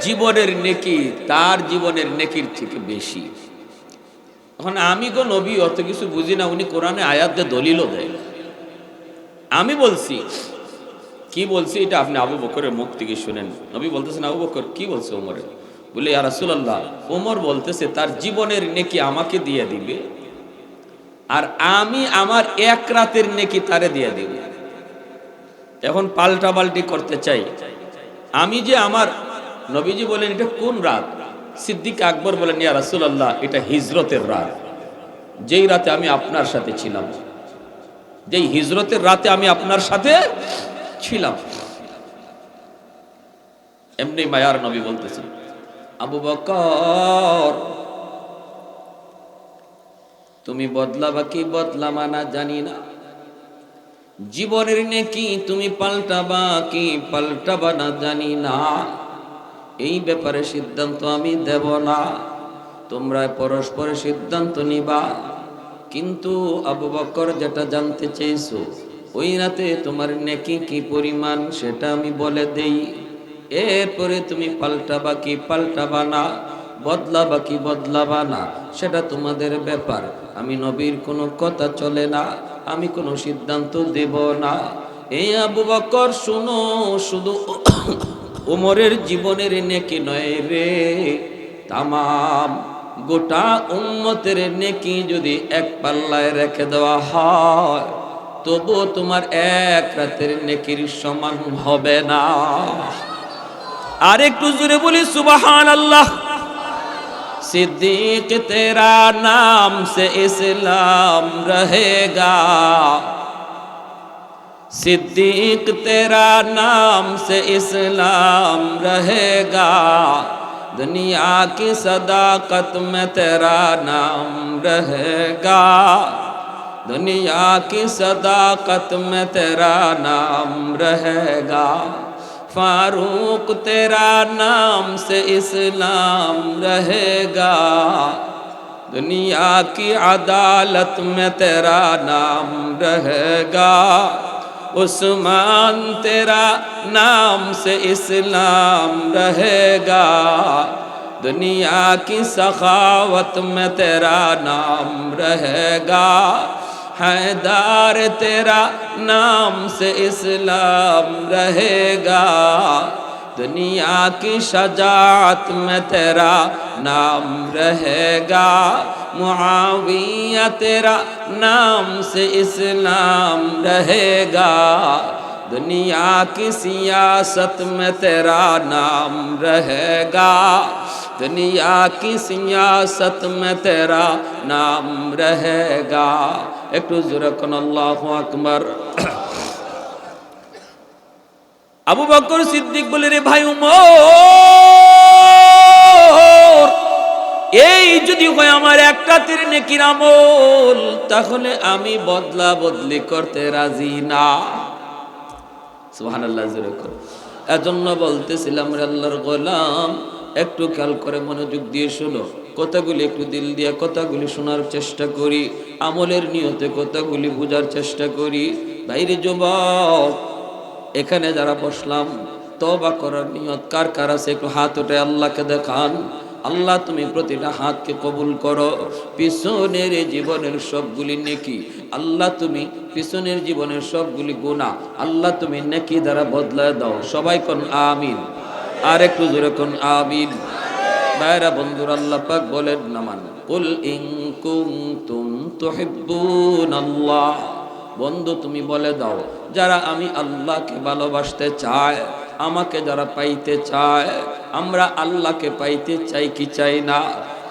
জীবনের নেকি তার জীবনের নেকির থেকে বেশি। এখন আমি গো নবী, অত কিছু বুঝি না, উনি কোরআনে আয়াত দিয়ে দলিলও দেয়। আমি বলছি, কি বলছি এটা আপনি আবু বকরের মুখ থেকে শুনেন। নবী বলতেছেন, আবু বকর কি বলছে ওমরে? বলে, ইয়া রাসূলুল্লাহ, ওমর বলতেছে তার জীবনের নেকি আমাকে দিয়ে দিবে আর আমি আমার এক রাতের নেকি তারে দিয়ে দিব। এখন পাল্টা পাল্টি করতে চাই। আমি যে আমার, নবীজি বলেন এটা কোন রাত? সিদ্দিক আকবর বলেন, ইয়া রাসূলুল্লাহ, এটা হিজরতের রাত, যেই রাতে আমি আপনার সাথে ছিলাম, যেই হিজরতের রাতে আমি আপনার সাথে ছিলাম। এমনি মায়ার নবী বলতেছেন, আবু বকর, তুমি বদলাবা কি বদলাবা না জানি না, জীবনের নেকি তুমি পাল্টাবা কি পাল্টাবা না জানি না, এই ব্যাপারে সিদ্ধান্ত আমি দেব না, তোমরা পরস্পর সিদ্ধান্ত নিবা। কিন্তু আবু বকর, যেটা জানতে চেয়েছো, ওই রাতে তোমার নেকি কি পরিমাণ সেটা আমি বলে দেই, এরপরে তুমি পাল্টাবা কি পাল্টাবা না, বদলাবা কি বদলাবা না, সেটা তোমাদের ব্যাপার। আমি নবীর কোনো কথা চলে না, আমি কোনো সিদ্ধান্ত দেব না। এই আবু বকর শুনো, শুধু ওমরের জীবনের নেকি নয় রে, তামাম গোটা উম্মতের নেকি যদি এক পাল্লায় রেখে দেওয়া হয়, তবুও তোমার এক রাতের নেকির সমান হবে না। আর একটু জোরে বলি সুবহানাল্লাহ। सिद्दीक तेरा नाम से इस्लाम रहेगा, सिद्दीक तेरा नाम से इस्लाम रहेगा, दुनिया की सदाकत में तेरा नाम रहेगा, दुनिया की सदाकत में तेरा नाम रहेगा, फारूक तेरा नाम से इस्लाम रहेगा, दुनिया की अदालत में तेरा नाम रहेगा, उस्मान तेरा नाम से इस्लाम रहेगा, दुनिया की सखावत में तेरा नाम रहेगा, हैदर तेरा नाम से इस्लाम रहेगा, दुनिया की शजाअत में तेरा नाम रहेगा, मुआविया तेरा नाम से इस्लाम रहेगा, दुनिया की सियासत में तेरा नाम रहेगा, दुनिया की सियासत में तेरा नाम रहेगा। একটু জোরে কোন আল্লাহু আকবার। আবু বকর সিদ্দিক বলে, রে ভাই উমর, এই যদি হয় আমার একটা তীর নেকির আমল, তাহলে আমি বদলা বদলি করতে রাজি না। সুবহানাল্লাহ, জোরে কর। এজন্য বলতেছিলাম, রে আল্লাহর গোলাম, একটু খেয়াল করে মনোযোগ দিয়ে শোনো, কথাগুলি একটু দিল দিয়ে কথাগুলি শোনার চেষ্টা করি, আমলের নিয়তে কথাগুলি বোঝার চেষ্টা করি। ভাইরে যুবক, এখানে যারা বসলাম, তওবা করার নিয়ত কার কার আছে একটু হাত উঠে আল্লাহকে দেখান। আল্লাহ তুমি প্রতিটা হাতকে কবুল করো। পিছনের জীবনের সবগুলি নেকি আল্লাহ তুমি, পিছনের জীবনের সবগুলি গুনাহ আল্লাহ তুমি নেকি দ্বারা বদলায় দাও। সবাই কোন আমিন, আর একটু জোরে কোন আমিন। ভাইরা বন্ধুরা, আল্লাহ পাক বলেন নামান কুল ইন কুনতুম তুহিব্বুনাল্লাহ, বন্ধু তুমি বলে দাও যারা আমি আল্লাহকে ভালোবাসতে চায়, আমাকে যারা পাইতে চায়, আমরা আল্লাহকে পাইতে চাই কি চাই না?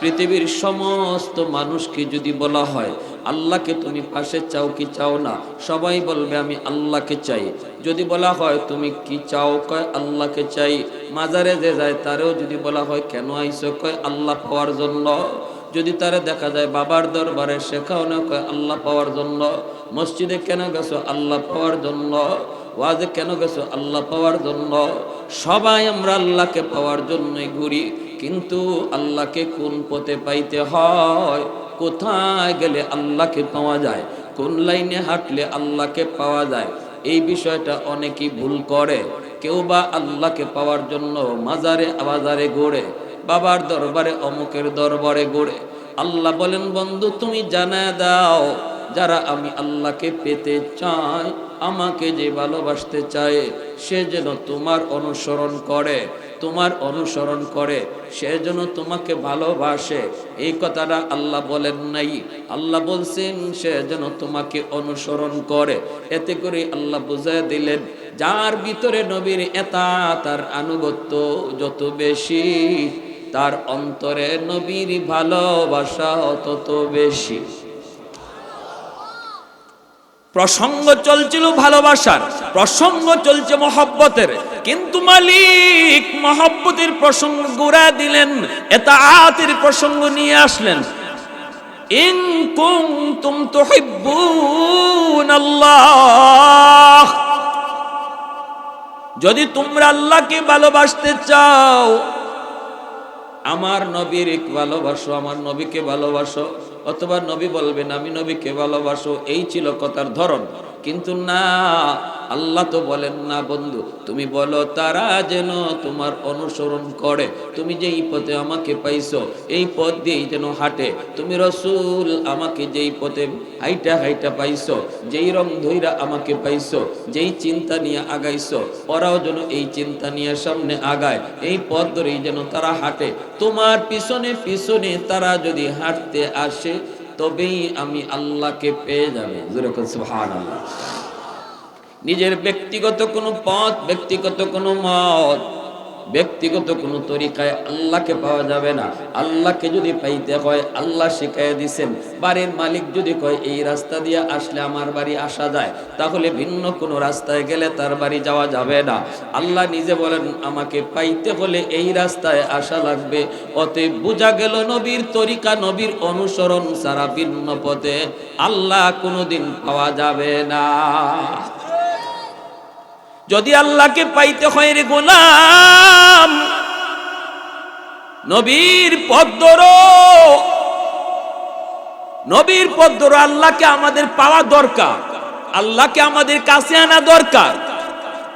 পৃথিবীর সমস্ত মানুষকে যদি বলা হয় আল্লাহকে তুমি পাশে চাও কি চাও না, সবাই বলবে আমি আল্লাহকে চাই। যদি বলা হয় তুমি কি চাও, কয় আল্লাহকে চাই। মাজারে যে যায় তারেও যদি বলা হয় কেন আইছো, কয় আল্লাহ পাওয়ার জন্য। যদি তারা দেখা যায় বাবার দরবারে, শেখাও না, কয় আল্লাহ পাওয়ার জন্য। মসজিদে কেন গেছো, আল্লাহ পাওয়ার জন্য। ওয়াজে কেন গেছো, আল্লাহ পাওয়ার জন্য। সবাই আমরা আল্লাহকে পাওয়ার জন্যই ঘুরি, কিন্তু আল্লাহকে কোন পথে পাইতে হয়, কোথায় গেলে আল্লাহকে পাওয়া যায়, কোন লাইনে হাঁটলে আল্লাহকে পাওয়া যায়, এই বিষয়টা অনেকেই ভুল করে। কেউ বা আল্লাহকে পাওয়ার জন্য মাজারে বাজারে ঘোরে, বাবার দরবারে অমুকের দরবারে ঘোরে। আল্লাহ বলেন বন্ধু তুমি জানায় দাও যারা আমি আল্লাহকে পেতে চাই, আমাকে যে ভালোবাসতে চায়, সে যেন তোমার অনুসরণ করে, তোমার অনুসরণ করে, সে যেন তোমাকে ভালোবাসে। এই কথাটা আল্লাহ বলেন নাই, আল্লাহ বলছেন সে যেন তোমাকে অনুসরণ করে। এতে করে আল্লাহ বুঝায় দিলেন যার ভিতরে নবীর এতাত আর আনুগত্য যত বেশি, তার অন্তরে নবীর ভালোবাসা তত বেশি। প্রসঙ্গ চলছিল ভালোবাসার, প্রসঙ্গ চলছে মহব্বতের, কিন্তু মালিক মহব্বতের প্রসঙ্গ ঘুরা দিলেন, এতাআতের প্রসঙ্গ নিয়ে আসলেন। ইন কুনতুম তুহিব্বুনাল্লাহ, যদি তোমরা আল্লাহকে ভালোবাসতে চাও, আমার নবীর ভালোবাসো, আমার নবীকে ভালোবাসো। অথবা নবী বলবেন আমি নবীকে ভালোবাসো, এই ছিল কথার ধরন। কিন্তু না, আল্লাহ তো বলেন না বন্ধু তুমি বলো তারা যেন তোমার অনুসরণ করে, তুমি যেই পথে আমাকে পাইছো এই পথ দিয়েই যেন হাঁটে। তুমি রসুল আমাকে যেই পথে হাইটা হাইটা পাইছো, যেই রং ধইরা আমাকে পাইছো, যেই চিন্তা নিয়ে আগাইছো, ওরাও যেন এই চিন্তা নিয়ে সামনে আগায়, এই পথ ধরেই যেন তারা হাঁটে। তোমার পিছনে পিছনে তারা যদি হাঁটতে আসে তবেই আমি আল্লাহকে পেয়ে যাবে। সুবহানাল্লাহ। নিজের ব্যক্তিগত কোনো পথ, ব্যক্তিগত কোনো মত, ব্যক্তিগত কোনো তরিকায় আল্লাহকে পাওয়া যাবে না। আল্লাহকে যদি পাইতে হয় আল্লাহ শিখাইয়া দিছেন। বাড়ির মালিক যদি কয় এই রাস্তা দিয়ে আসলে আমার বাড়ি আসা যায়, তাহলে ভিন্ন কোনো রাস্তায় গেলে তার বাড়ি যাওয়া যাবে না। আল্লাহ নিজে বলেন আমাকে পাইতে হলে এই রাস্তায় আসা লাগবে। অতএব বোঝা গেল নবীর তরিকা, নবীর অনুসরণ ছাড়া ভিন্ন পথে আল্লাহ কোনোদিন পাওয়া যাবে না। যদি আল্লাহকে পাইতে হয় রে গোলাম, নবীর পথ ধরো, নবীর পথ ধরো। আল্লাহকে আমাদের পাওয়া দরকার, আল্লাহকে আমাদের কাছে আনা দরকার।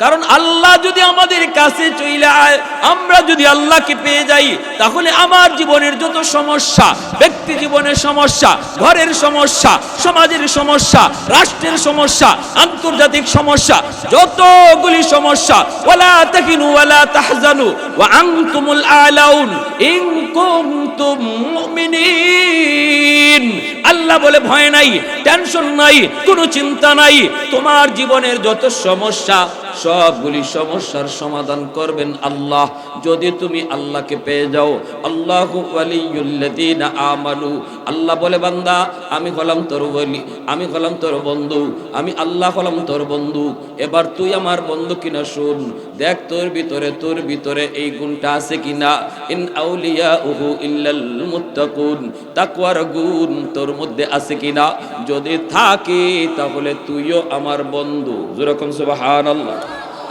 কারণ আল্লাহ যদি আমাদের কাছে চলে আয়, আমরা যদি আল্লাহকে পেয়ে যাই, তাহলে আমার জীবনের যত সমস্যা, ব্যক্তি জীবনের সমস্যা, ঘরের সমস্যা, সমাজের সমস্যা, রাষ্ট্রের সমস্যা, আন্তর্জাতিক সমস্যা, যতগুলি সমস্যা, ওয়ালা তাকিনু ওয়ালা তাহজানু ওয়া আনতুমুল আলাউন ইন কুনতুম মুমিনিন। আল্লাহ বলে ভয় নাই, টেনশন নাই, কোনো চিন্তা নাই। তোমার জীবনের যত সমস্যা, সবগুলি সমস্যার সমাধান করবেন আল্লাহ, যদি তুমি আল্লাহকে পেয়ে যাও। আল্লাহু ওয়ালিয়ুল্লাযীনা আমানু। আল্লাহ বলে বান্দা আমি হলাম তোর ওলি, আমি হলাম তোর বন্ধু, আমি আল্লাহ হলাম তোর বন্ধু। এবার তুই আমার বন্ধু কিনা শুন, দেখ তোর ভিতরে এই গুণটা আছে কিনা। ইন আউলিয়াউহু ইল্লাল মুত্তাকুন, তাকওয়ার গুণ তোর মধ্যে আছে কিনা। যদি থাকে তাহলে তুইও আমার বন্ধু। যেরকম সুবহানাল্লাহ,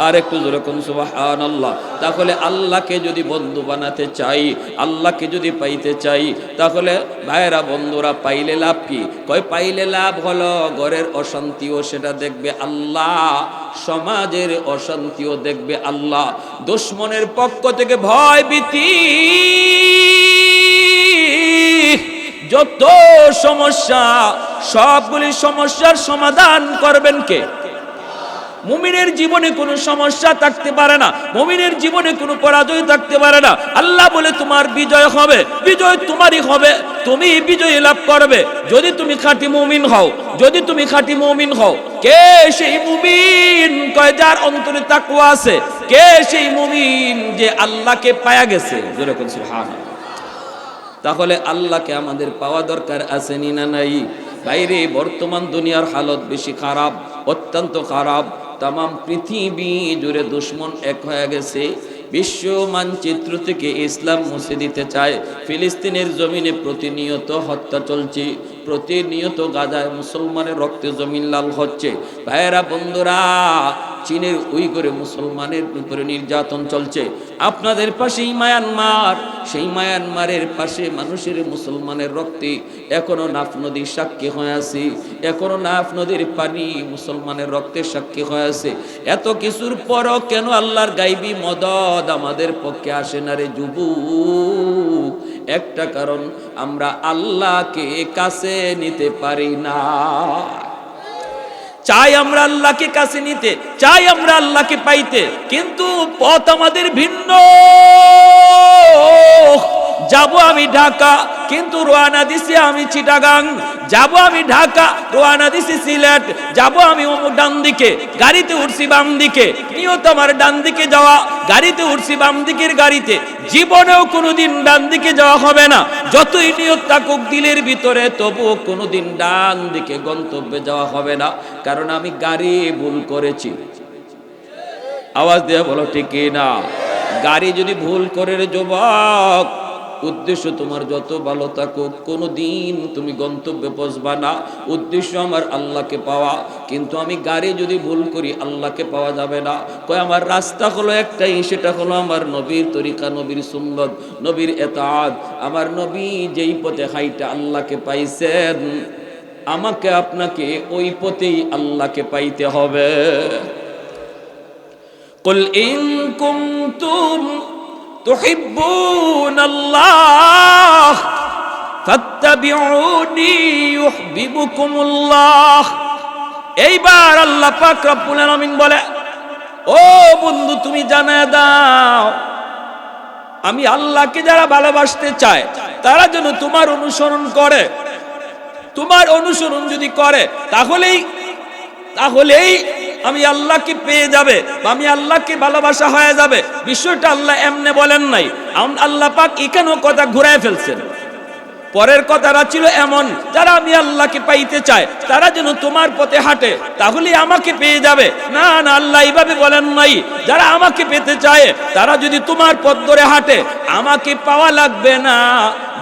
আর একটু যেরকম সুবহানাল্লাহ। তাহলে আল্লাহকে যদি বন্ধু বানাতে চাই, আল্লাহকে যদি পাইতে চাই, তাহলে ভাইরা বন্ধুরা পাইলে লাভ কি? কয় পাইলে লাভ হলো ঘরের অশান্তিও সেটা দেখবে আল্লাহ, সমাজের অশান্তিও দেখবে আল্লাহ, দুশমনের পক্ষ থেকে ভয় ভীতি যত সমস্যা সবগুলি সমস্যার সমাধান করবেন কে? মুমিনের জীবনে কোনো সমস্যা থাকতে পারে না, মুমিনের জীবনে কোনো পরাজয় থাকতে পারে না। আল্লাহ বলে তোমার বিজয় হবে, বিজয় তোমারই হবে, তুমি বিজয় লাভ করবে যদি তুমি খাঁটি মুমিন হও। যদি তুমি খাঁটি মুমিন হও, কে সেই মুমিন? কয় যার অন্তরে তাকওয়া আছে। কে সেই মুমিন যে আল্লাহকে পায়া গেছে? জোরে কোন সুবহানাল্লাহ। তাহলে আল্লাহকে আমাদের পাওয়া দরকার আছে নি না নাই? বাইরে বর্তমান দুনিয়ার হালত বেশি খারাপ, অত্যন্ত খারাপ। তামাম পৃথিবী জুড়ে দুশ্মন এক হয়ে গেছে। বিশ্ব মানচিত্র থেকে ইসলাম মুছে দিতে চায়। ফিলিস্তিনের জমিনে প্রতিনিয়ত হত্যা চলছে, প্রতিনিয়ত গাজায় মুসলমানের রক্তে জমিন লাল হচ্ছে। ভাইয়েরা, বন্ধুরা, চীনের উইঘুরে মুসলমানের উপরে নির্যাতন চলছে। আপনাদের পাশেই মায়ানমার, সেই মায়ানমারের পাশে মানুষের মুসলমানের রক্তে এখনো নাফ নদীর সাক্ষী হয়ে আছে, এখনো নাফ নদীর পানি মুসলমানের রক্তের সাক্ষী হয়ে আছে। এত কিছুর পরও কেন আল্লাহর গাইবী মদদ আমাদের পক্ষে আসে না রে যুবক? একটা কারণ, আমরা আল্লাহকে কাছে নিতে পারি না। চাই আমরা আল্লাহকে কাছে নিতে, চাই আমরা আল্লাহকে পাইতে, কিন্তু পথ আমাদের ভিন্ন। যাব আমি ঢাকা, কিন্তু রওনা দিছি আমি চিটাগাং। যাব আমি ঢাকা, রওনা দিছি সিলেট। যাব আমি অমুক ডান দিকে, গাড়িতে উঠছি বাম দিকে, নিয়ত আমার ডান দিকে যাওয়া, গাড়িতে উঠছি বাম দিকের গাড়িতে। জীবনেও কোনোদিন ডান দিকে যাওয়া হবে না, যতই নিয়ত থাকুক দিলের ভিতরে, তবুও কোনোদিন ডান দিকে গন্তব্যে যাওয়া হবে না, কারণ আমি গাড়ি ভুল করেছি। আওয়াজ দিয়ে বলো ঠিক না? গাড়ি যদি ভুল করে রে যুবক, উদ্দেশ্য তোমার যত ভালো থাকুক, কোনোদিন তুমি গন্তব্যে পৌঁছবা না। উদ্দেশ্য আমার আল্লাহকে পাওয়া, কিন্তু আমি গাড়ি যদি ভুল করি আল্লাহকে পাওয়া যাবে না। কয় আমার রাস্তা হলো একটাই, সেটা হলো আমার নবীর তরিকা, নবীর সুন্নত, নবীর এতাআত। আমার নবী যেই পথে হাইটা আল্লাহকে পাইছেন, আমাকে আপনাকে ওই পথেই আল্লাহকে পাইতে হবে। কুল ইন কুনতুম তুহিব্বুন আল্লাহ ফাত্তাবিউনি ইউহিব্বুকুমুল্লাহ। এইবার আল্লাহ পাক রব্বুল আলামিন বলে, ও বন্ধু তুমি জানায় দাও, আমি আল্লাহকে যারা ভালোবাসতে চায় তারা যেন তোমার অনুসরণ করে। তোমার অনুসরণ যদি করে তাহলেই আমি আল্লাহকে পেয়ে যাবে, আমি আল্লাহকে ভালোবাসা হয়ে যাবে। বিষয়টা আল্লাহ এমনি বলেন নাই, আল্লাহ পাক এখানেও কথা ঘুরায় ফেলছেন। পরের কথাটা ছিল এমন, যারা আমি আল্লাহকে পাইতে চায় তারা যেন তোমার পথে হাঁটে, তাহলে আমাকে পেয়ে যাবে। না না, আল্লাহ এইভাবে বলেন নাই। যারা আমাকে পেতে চায় তারা যদি তোমার পথ ধরে হাঁটে, আমাকে পাওয়া লাগবে না।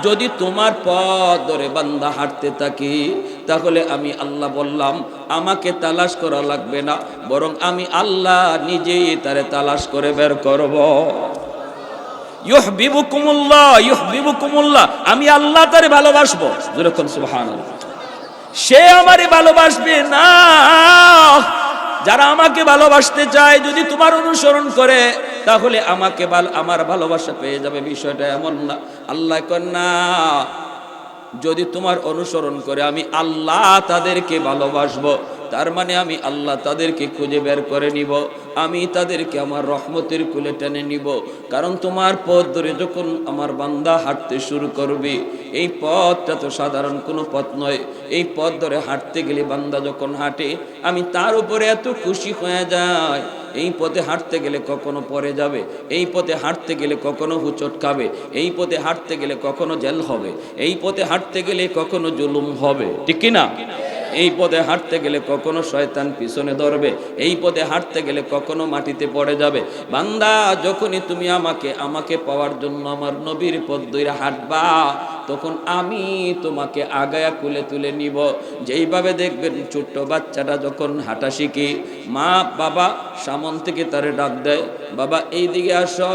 যদি তোমার পথ ধরে বান্দা হাঁটতে থাকি, তাহলে আমি আল্লাহ বললাম আমাকে তালাশ করা লাগবে না, বরং আমি আল্লাহ নিজেই তারে তালাশ করে বের করব। ইউহিব্বুকুমুল্লাহ ইউহিব্বুকুমুল্লাহ, আমি আল্লাহ তারে ভালোবাসবো। যেরকম সুবহানাল্লাহ, সে আমারে ভালোবাসবে না। যারা আমাকে ভালোবাসতে চায় যদি তোমার অনুসরণ করে, তাহলে আমাকে আমার ভালোবাসা পেয়ে যাবে। বিষয়টা এমন না। আল্লাহ কন না, যদি তোমার অনুসরণ করে আমি আল্লাহ তাদেরকে ভালোবাসবো, তার মানে আমি আল্লাহ তাদেরকে খুঁজে বের করে নিব, আমি তাদেরকে আমার রহমতের কুলে টেনে নিব। কারণ তোমার পথ ধরে যখন আমার বান্দা হাঁটতে শুরু করবে, এই পথটা তো সাধারণ কোনো পথ নয়। এই পথ ধরে হাঁটতে গেলে বান্দা যখন হাঁটে, আমি তার উপরে এত খুশি হয়ে যাই। এই পথে হাঁটতে গেলে কখনো পড়ে যাবে, এই পথে হাঁটতে গেলে কখনো হুচট খাবে, এই পথে হাঁটতে গেলে কখনো জেল হবে, এই পথে হাঁটতে গেলে কখনো জুলুম হবে, ঠিক কি না? এই পথে হাঁটতে গেলে কখনো শয়তান পিছনে ধরবে, এই পথে হাঁটতে গেলে কখনো মাটিতে পড়ে যাবে। বান্দা, যখনই তুমি আমাকে পাওয়ার জন্য আমার নবীর পথ ধরে হাঁটবা, তখন আমি তোমাকে আগায়া কুলে তুলে নিব। যেইভাবে দেখবেন ছোট্ট বাচ্চাটা যখন হাঁটা শিখে, মা বাবা সামন থেকে তারে ডাক দেয়, বাবা এই দিকে আসো,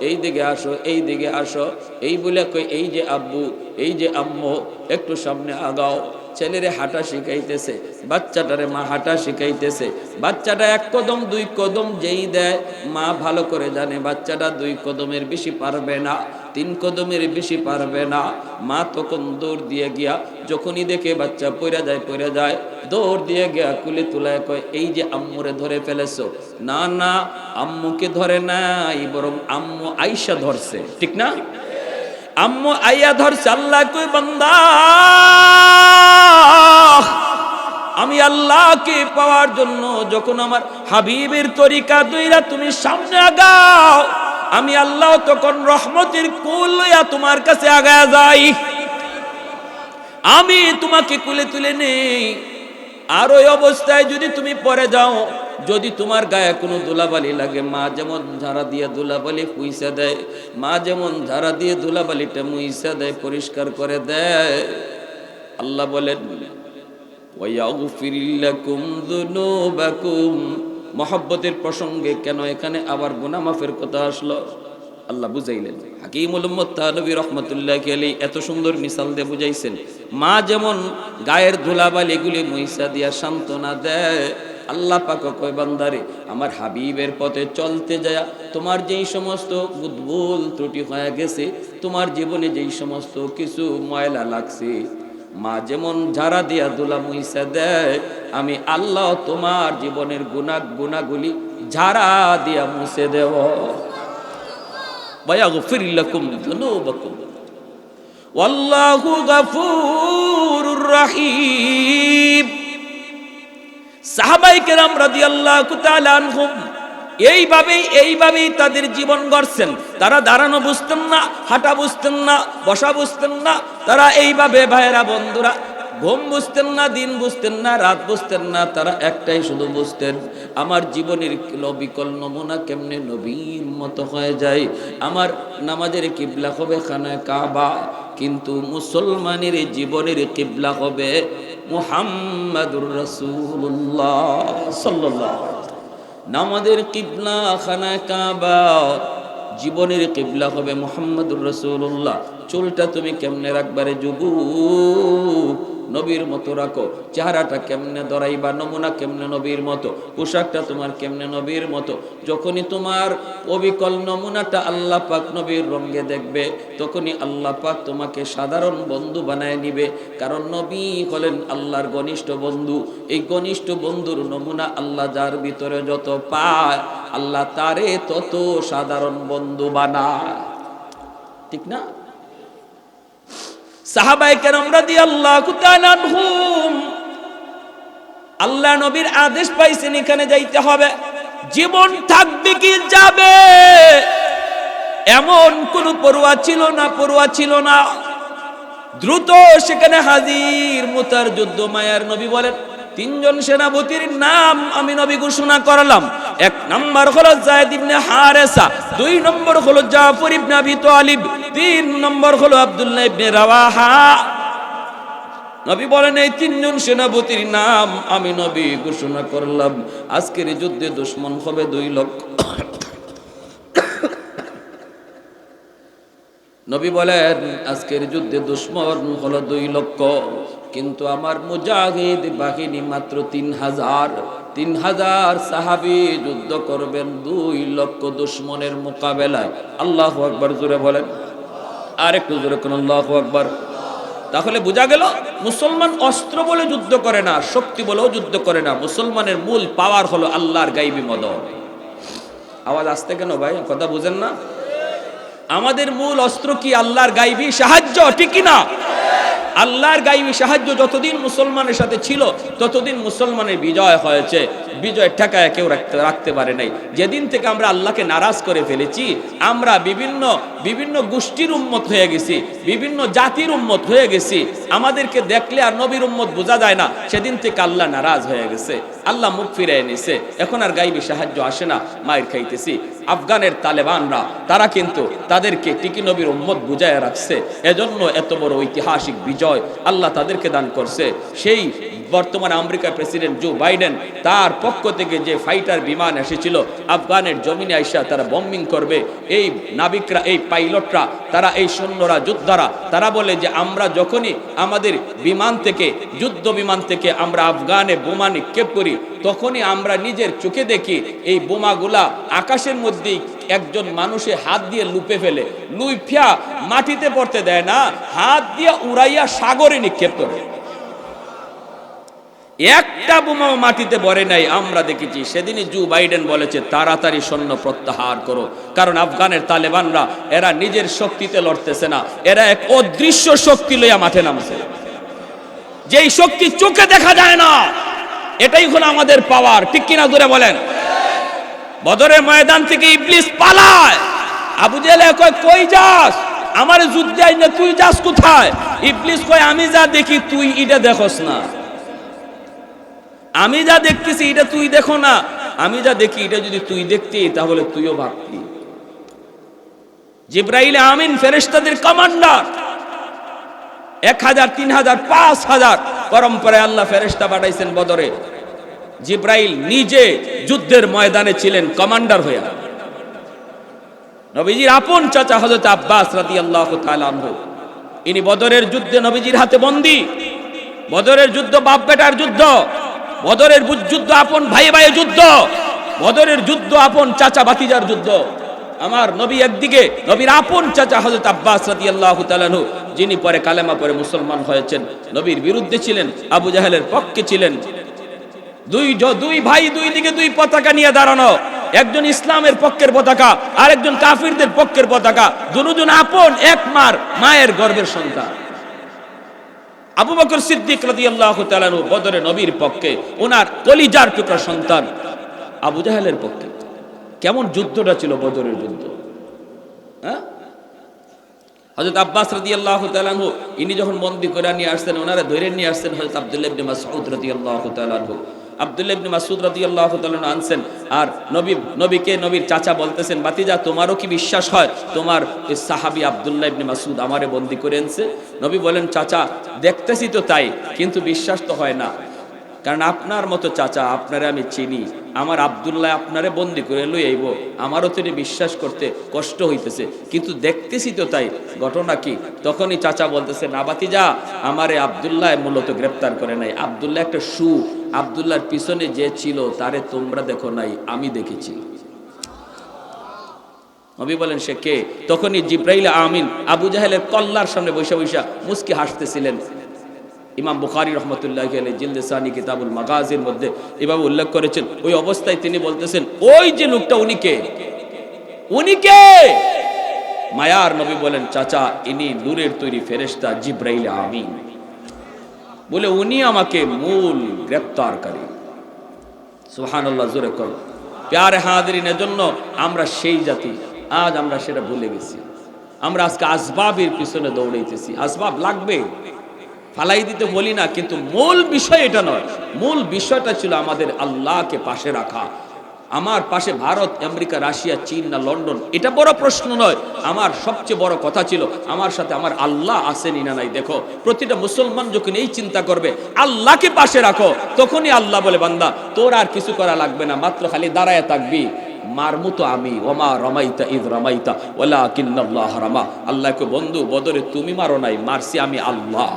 এই দিকে আসো, এই দিকে আসো, এই বলে কই এই যে আব্বু, এই যে আম্মু, একটু সামনে আগাও। ছেলেরে হাঁটা শিখাইতেছে, বাচ্চাটারে মা হাঁটা শিখাইতেছে। বাচ্চাটা 1 কদম 2 কদম যেই দেয়, মা ভালো করে জানে বাচ্চাটা 2 কদমের বেশি পারবে না, 3 কদমের বেশি পারবে না। মা তখন দৌড় দিয়ে গিয়া, যখনই দেখে বাচ্চা পড়ে যায়, দৌড় দিয়ে গিয়া কুলে তুলায় কয়, এই যে আম্মুরে ধরে ফেলেছো। না না, আম্মুকে ধরে নাই, বরং আম্মু আইসা ধরছে। ঠিক না? আম্মু আইয়া ধরছে। আল্লাহ কই, বান্দা আমি আল্লাহকে পাওয়ার জন্য যখন আমার হাবিবের তরিকা দইরা তুমি সামনে আগাও, আমি আল্লাহ তখন রহমতের কুল লইয়া তোমার কাছে আগায়া যাই, আমি তোমাকে কুলে তুলে নেই। আর ওই অবস্থায় যদি তুমি পরে যাও, যদি তোমার গায়ে কোনো ধুলাবালি লাগে, মা যেমন ঝাড়া দিয়ে ধুলাবালি পুইসা দেয়, মা যেমন ঝাড়া দিয়ে ধুলাবালিটা মুইসা দেয়, পরিষ্কার করে দেয়, আল্লাহ বলেন ওয়ায়াগফির লাকুম যুনুবাকুম। মহব্বতের প্রসঙ্গে কেন এখানে আবার গুনাহ মাফের কথা আসলো আল্লাহ বুঝাইলেন। হাকিমুল উম্মত তানবী রাহমাতুল্লাহি আলাইহি এত সুন্দর মিসাল দিয়ে বুঝাইছেন। মা যেমন গায়ের ধুলাবালি এগুলি মুইসা দিয়া সান্ত্বনা দেয়, আল্লাহ পাক কয়, বান্দারে আমার হাবিবের পথে চলতে যায় তোমার যেই সমস্ত ভুল ত্রুটি হয়ে গেছে, তোমার জীবনে যেই সমস্ত কিছু ময়লা লাগছে, মা যেমন ঝাড়া দিয়া ধুলা মুইসা দেয়, আমি আল্লাহ তোমার জীবনের গুনাহগুলি ঝাড়া দিয়া মুছে দেব। ওয়ায়াগফির লাকুম যুনুবাকুম ওয়াল্লাহু গফুরুর রহিম। সাহাবায়ে কেরাম রাদিয়াল্লাহু তাআলা আনহুম এইভাবেই তাদের জীবন গড়ছেন। তারা দাঁড়ানো বুঝতেন না, হাঁটা বুঝতেন না, বসা বুঝতেন না। তারা এইভাবে ভাইয়েরা বন্ধুরা ঘুম বুঝতেন না, দিন বুঝতেন না, রাত বুঝতেন না। তারা একটাই শুধু বুঝতেন, আমার জীবনের বিকল নমুনা কেমনে নবীর মতো হয়ে যায়। আমার নামাজের কিবলা হবে খানায়ে কাবা, কিন্তু মুসলমানের জীবনের কিবলা হবে মুহাম্মাদুর রাসূলুল্লাহ সাল্লাল্লাহু আলাইহি ওয়াসাল্লাম। নামাজের কিবলা খানায়ে কাবা, জীবনের কিবলা হবে মুহাম্মাদুর রাসূলুল্লাহ। চুলটা তুমি কেমনে রাখবারে যুবক, নবীর মতো রাখো। চেহারাটা কেমনে দরাইবা, নমুনা কেমনে নবীর মতো। পোশাকটা তোমার কেমনে নবীর মতো। যখনই তোমার অবিকল নমুনাটা আল্লাহ পাক নবীর রঙে দেখবে, তখনই আল্লাহ পাক তোমাকে সাধারণ বন্ধু বানায় নিবে। কারণ নবী হলেন আল্লাহর ঘনিষ্ঠ বন্ধু। এই ঘনিষ্ঠ বন্ধুর নমুনা আল্লাহ যার ভিতরে যত পায়, আল্লাহ তারে তত সাধারণ বন্ধু বানায়। ঠিক না? সাহাবায়ে কেরাম রাদিয়াল্লাহু তাআলা আনহুম আল্লাহ নবীর আদেশ পাইছেন এখানে যাইতে হবে, জীবন থাকবে কি যাবে এমন কোন পরোয়া ছিল না। দ্রুত সেখানে হাজির। মুতার যুদ্ধ মায়ার নবী বলেন, 3 জন সেনাপতির নাম আমি নবী ঘোষণা করলাম। 1 নম্বর হলো যায়েদ ইবনে হারেসা, 2 নম্বর হলো জাফর ইবনে আবি তালিব, 3 নম্বর হলো আব্দুল্লাহ ইবনে রাওয়াহা। নবী বলেন, এই 3 জন সেনাপতির নাম আমি নবী ঘোষণা করলাম। আজকের যুদ্ধে দুশমন হবে 2 লক্ষ। নবী বলেন, আজকের যুদ্ধে দুশমন হলো 2 লক্ষ, কিন্তু আমার মুজাহিদ বাহিনী মাত্র 3000। 3000 সাহাবী যুদ্ধ করবেন 2 লক্ষ দুশমনের মোকাবেলায়। আল্লাহু আকবার জোরে বলেন, আর একটু জোরে কোন আল্লাহু আকবার। তাহলে বোঝা গেল, মুসলমান অস্ত্র বলে যুদ্ধ করে না, শক্তি বলেও যুদ্ধ করে না। মুসলমানের মূল পাওয়ার হলো আল্লাহর গায়বী মদদ। আওয়াজ আসতে কেন ভাই, কথা বুঝেন না? আমাদের মূল অস্ত্র কি? আল্লাহর গায়বী সাহায্য, ঠিক কি না? আল্লাহর গায়বী সাহায্য যতদিন মুসলমানের সাথে ছিল, ততদিন মুসলমানের বিজয় হয়েছে। বিজয় ঠেকায় কেউ রাখতে পারে নাই। যেদিন থেকে আমরা আল্লাহকে নারাজ করে ফেলেছি, আমরা বিভিন্ন গোষ্ঠীর উম্মত হয়ে গেছি, বিভিন্ন জাতির উম্মত হয়ে গেছি। আমাদেরকে দেখলে আর নবীর উম্মত বোঝা যায় না। সেদিন থেকে আল্লাহ নারাজ হয়ে গেছে। আল্লাহ মুখ ফিরিয়ে নিছে, এখন আর গাইবী সাহায্য আসে না, মায়ের খাইতেছি। আফগানের তালেবানরা তারা কিন্তু তাদেরকে টিকি নবীর উম্মত বুঝায় রাখছে, এজন্য এত বড় ঐতিহাসিক বিজয় আল্লাহ তাদেরকে দান করছে। সেই বর্তমানে আমেরিকার প্রেসিডেন্ট জো বাইডেন, তার পক্ষ থেকে যে ফাইটার বিমান এসেছিল আফগানের জমিনে আইসা তারা বম্বিং করবে, এই নাবিকরা, এই পাইলটরা, তারা এই সৈন্যরা, যোদ্ধারা, তারা বলে যে আমরা যখনই আমাদের বিমান থেকে, যুদ্ধ বিমান থেকে আমরা আফগানে বোমা নিক্ষেপ করি, তখনই আমরা নিজের চোখে দেখি এই বোমাগুলা আকাশের মধ্যেই একজন মানুষের হাত দিয়ে লুপে ফেলে, লুইফিয়া মাটিতে পড়তে দেয় না, হাত দিয়ে উড়াইয়া সাগরে নিক্ষেপ করে। একটা বোমাও মাটিতে পড়ে নাই আমরা দেখেছি। সেদিনই জো বাইডেন বলেছে তাড়াতাড়ি সৈন্য প্রত্যাহার করো, কারণ আফগানের তালেবানরা এরা নিজের শক্তিতে লড়তেছে না, এরা এক অদৃশ্য শক্তি লইয়া মাঠে নামছে, যেই শক্তি চোখে দেখা যায় না। এটাই হলো আমাদের পাওয়ার, ঠিক কিনা দূরে বলেন? বদরের ময়দান থেকে ইবলিস পালায়, আবু জেহেল কয় কই যাস, আমার যুদ্ধে আইনা তুই যাস কোথায়? ইবলিস কয় আমি যা দেখি তুই এটা দেখোস না, আমি যা দেখতেছি এটা তুই দেখো না, আমি যা দেখি এটা যদি তুই দেখতি তাহলে তুইও ভাবতি। জিবরাইল আমিন ফেরেশতাদের কমান্ডার, 1000, 3000, 5000 পরম্পরায় আল্লাহ ফেরেশতা পাঠাইছেন বদরে। জিবরাইল নিজে যুদ্ধের ময়দানে ছিলেন কমান্ডার হয়ে। নবীজির আপন চাচা হযরত আব্বাস রাদিয়াল্লাহু তাআলা আনহু, ইনি বদরের যুদ্ধে নবীজির হাতে বন্দী। বদরের যুদ্ধ বাপ বেটার যুদ্ধ, বদরের যুদ্ধ আপন ভাই ভাইয়ের যুদ্ধ, বদরের যুদ্ধ আপন চাচা ভাতিজার যুদ্ধ। আমার নবী একদিকে, নবীর আপন চাচা হযরত আব্বাস রাদিয়াল্লাহু তাআলা আনহু, যিনি পরে কালেমা পড়ে মুসলমান হয়েছেন, নবীর বিরুদ্ধে ছিলেন, আবু জাহেলের পক্ষে ছিলেন। দুই ভাই, দুই দিকে দুই পতাকা নিয়ে দাঁড়ানো, একজন ইসলামের পক্ষের পতাকা, আর একজন কাফিরদের পক্ষের পতাকা। দুজন আপন এক মায়ের গর্ভের সন্তান। আবু বকর সিদ্দিক রাদিয়াল্লাহু তাআলা আনহু বদরে নবীর পক্ষে, ওনার কলিজার টুকরা সন্তান আবু জাহেলের পক্ষে। কেমন যুদ্ধটা ছিল বদরের যুদ্ধ, হ্যাঁ? হযরত আব্বাস রাদিয়াল্লাহু তাআলা আনহু ইনি যখন বন্দী করে নিয়ে আসছেন, ওনারা ধরে নিয়ে আসছেন হযরত আব্দুল্লাহ ইবনে মাসউদ রাদিয়াল্লাহু তাআলা আনহু। আব্দুল্লাহ ইবনে মাসউদ রাদিয়াল্লাহু তাআলা আনহু আনছেন, আর নবীকে নবীর চাচা বলতেছেন, বাতিজা তোমারও কি বিশ্বাস হয় তোমার এই সাহাবী আব্দুল্লাহ ইবনে মাসউদ আমারে বন্দী করে এনেছে? নবী বলেন, চাচা দেখতেছি তো তাই, কিন্তু বিশ্বাস তো হয় না, কারণ আপনার মতো চাচা আপনারে আমি চিনি, আমার আব্দুল্লাহ আপনারে বন্দী করে লই আইব, আমারও তিনি বিশ্বাস করতে কষ্ট হইতেছে, কিন্তু দেখতেছি তো তাই, ঘটনা কি? তখনই চাচা বলতেছে, না বাতিজা, আমারে আব্দুল্লাহ মূলত গ্রেফতার করে নাই, আব্দুল্লাহ একটা আব্দুল্লাহর পিছনে যে ছিল তারে তোমরা দেখো নাই, আমি দেখেছি। নবী বলেন, সে কে? তখনই জিবরাইল আমিন আবু জাহেলের কল্লার সামনে বৈশা বৈশা মুস্কি হাসতেছিলেন। ইমাম বুখারী রাহমাতুল্লাহি আলাইহি জিলদে সানি কিতাবুল মাগাজির মধ্যে এভাবে উল্লেখ করেছেন। ওই অবস্থায় তিনি বলতেছেন, ওই যে লোকটা উনি কে? মায়ার নবী বলেন, চাচা ইনি নূরের তৈরি ফেরেশতা জিবরাইল আমিন, বলে উনি আমাকে মূল গ্রেফতারকারী। সুবহানাল্লাহ, জোরে করো। প্যারে হাজিরিন, এজন্য আমরা সেই জাতি, আজ আমরা সেটা ভুলে গেছি। আমরা আজকে আসবাবের পিছনে দৌড়াইতেছি। আসবাব লাগবে, ফালাই দিতে বলি না, কিন্তু মূল বিষয় এটা নয়। মূল বিষয়টা ছিল আমাদের আল্লাহকে পাশে রাখা। আমার পাশে ভারত, আমেরিকা, রাশিয়া, চীন না লন্ডন, এটা বড় প্রশ্ন নয়। আমার সবচেয়ে বড় কথা ছিল আমার সাথে আমার আল্লাহ আসেনি না নাই। দেখো, প্রতিটা মুসলমান যখন এই চিন্তা করবে আল্লাহকে পাশে রাখো, তখনই আল্লাহ বলে, বান্দা তোর আর কিছু করা লাগবে না, মাত্র খালি দাঁড়ায় থাকবি, মারমু তো আমি, ওমা রমাইতা ইদ রমাইতা ওয়ালাকিন্নাল্লাহ রামা। আল্লাহকে, বন্ধু বদরে তুমি মারো নাই, মারছি আমি আল্লাহ।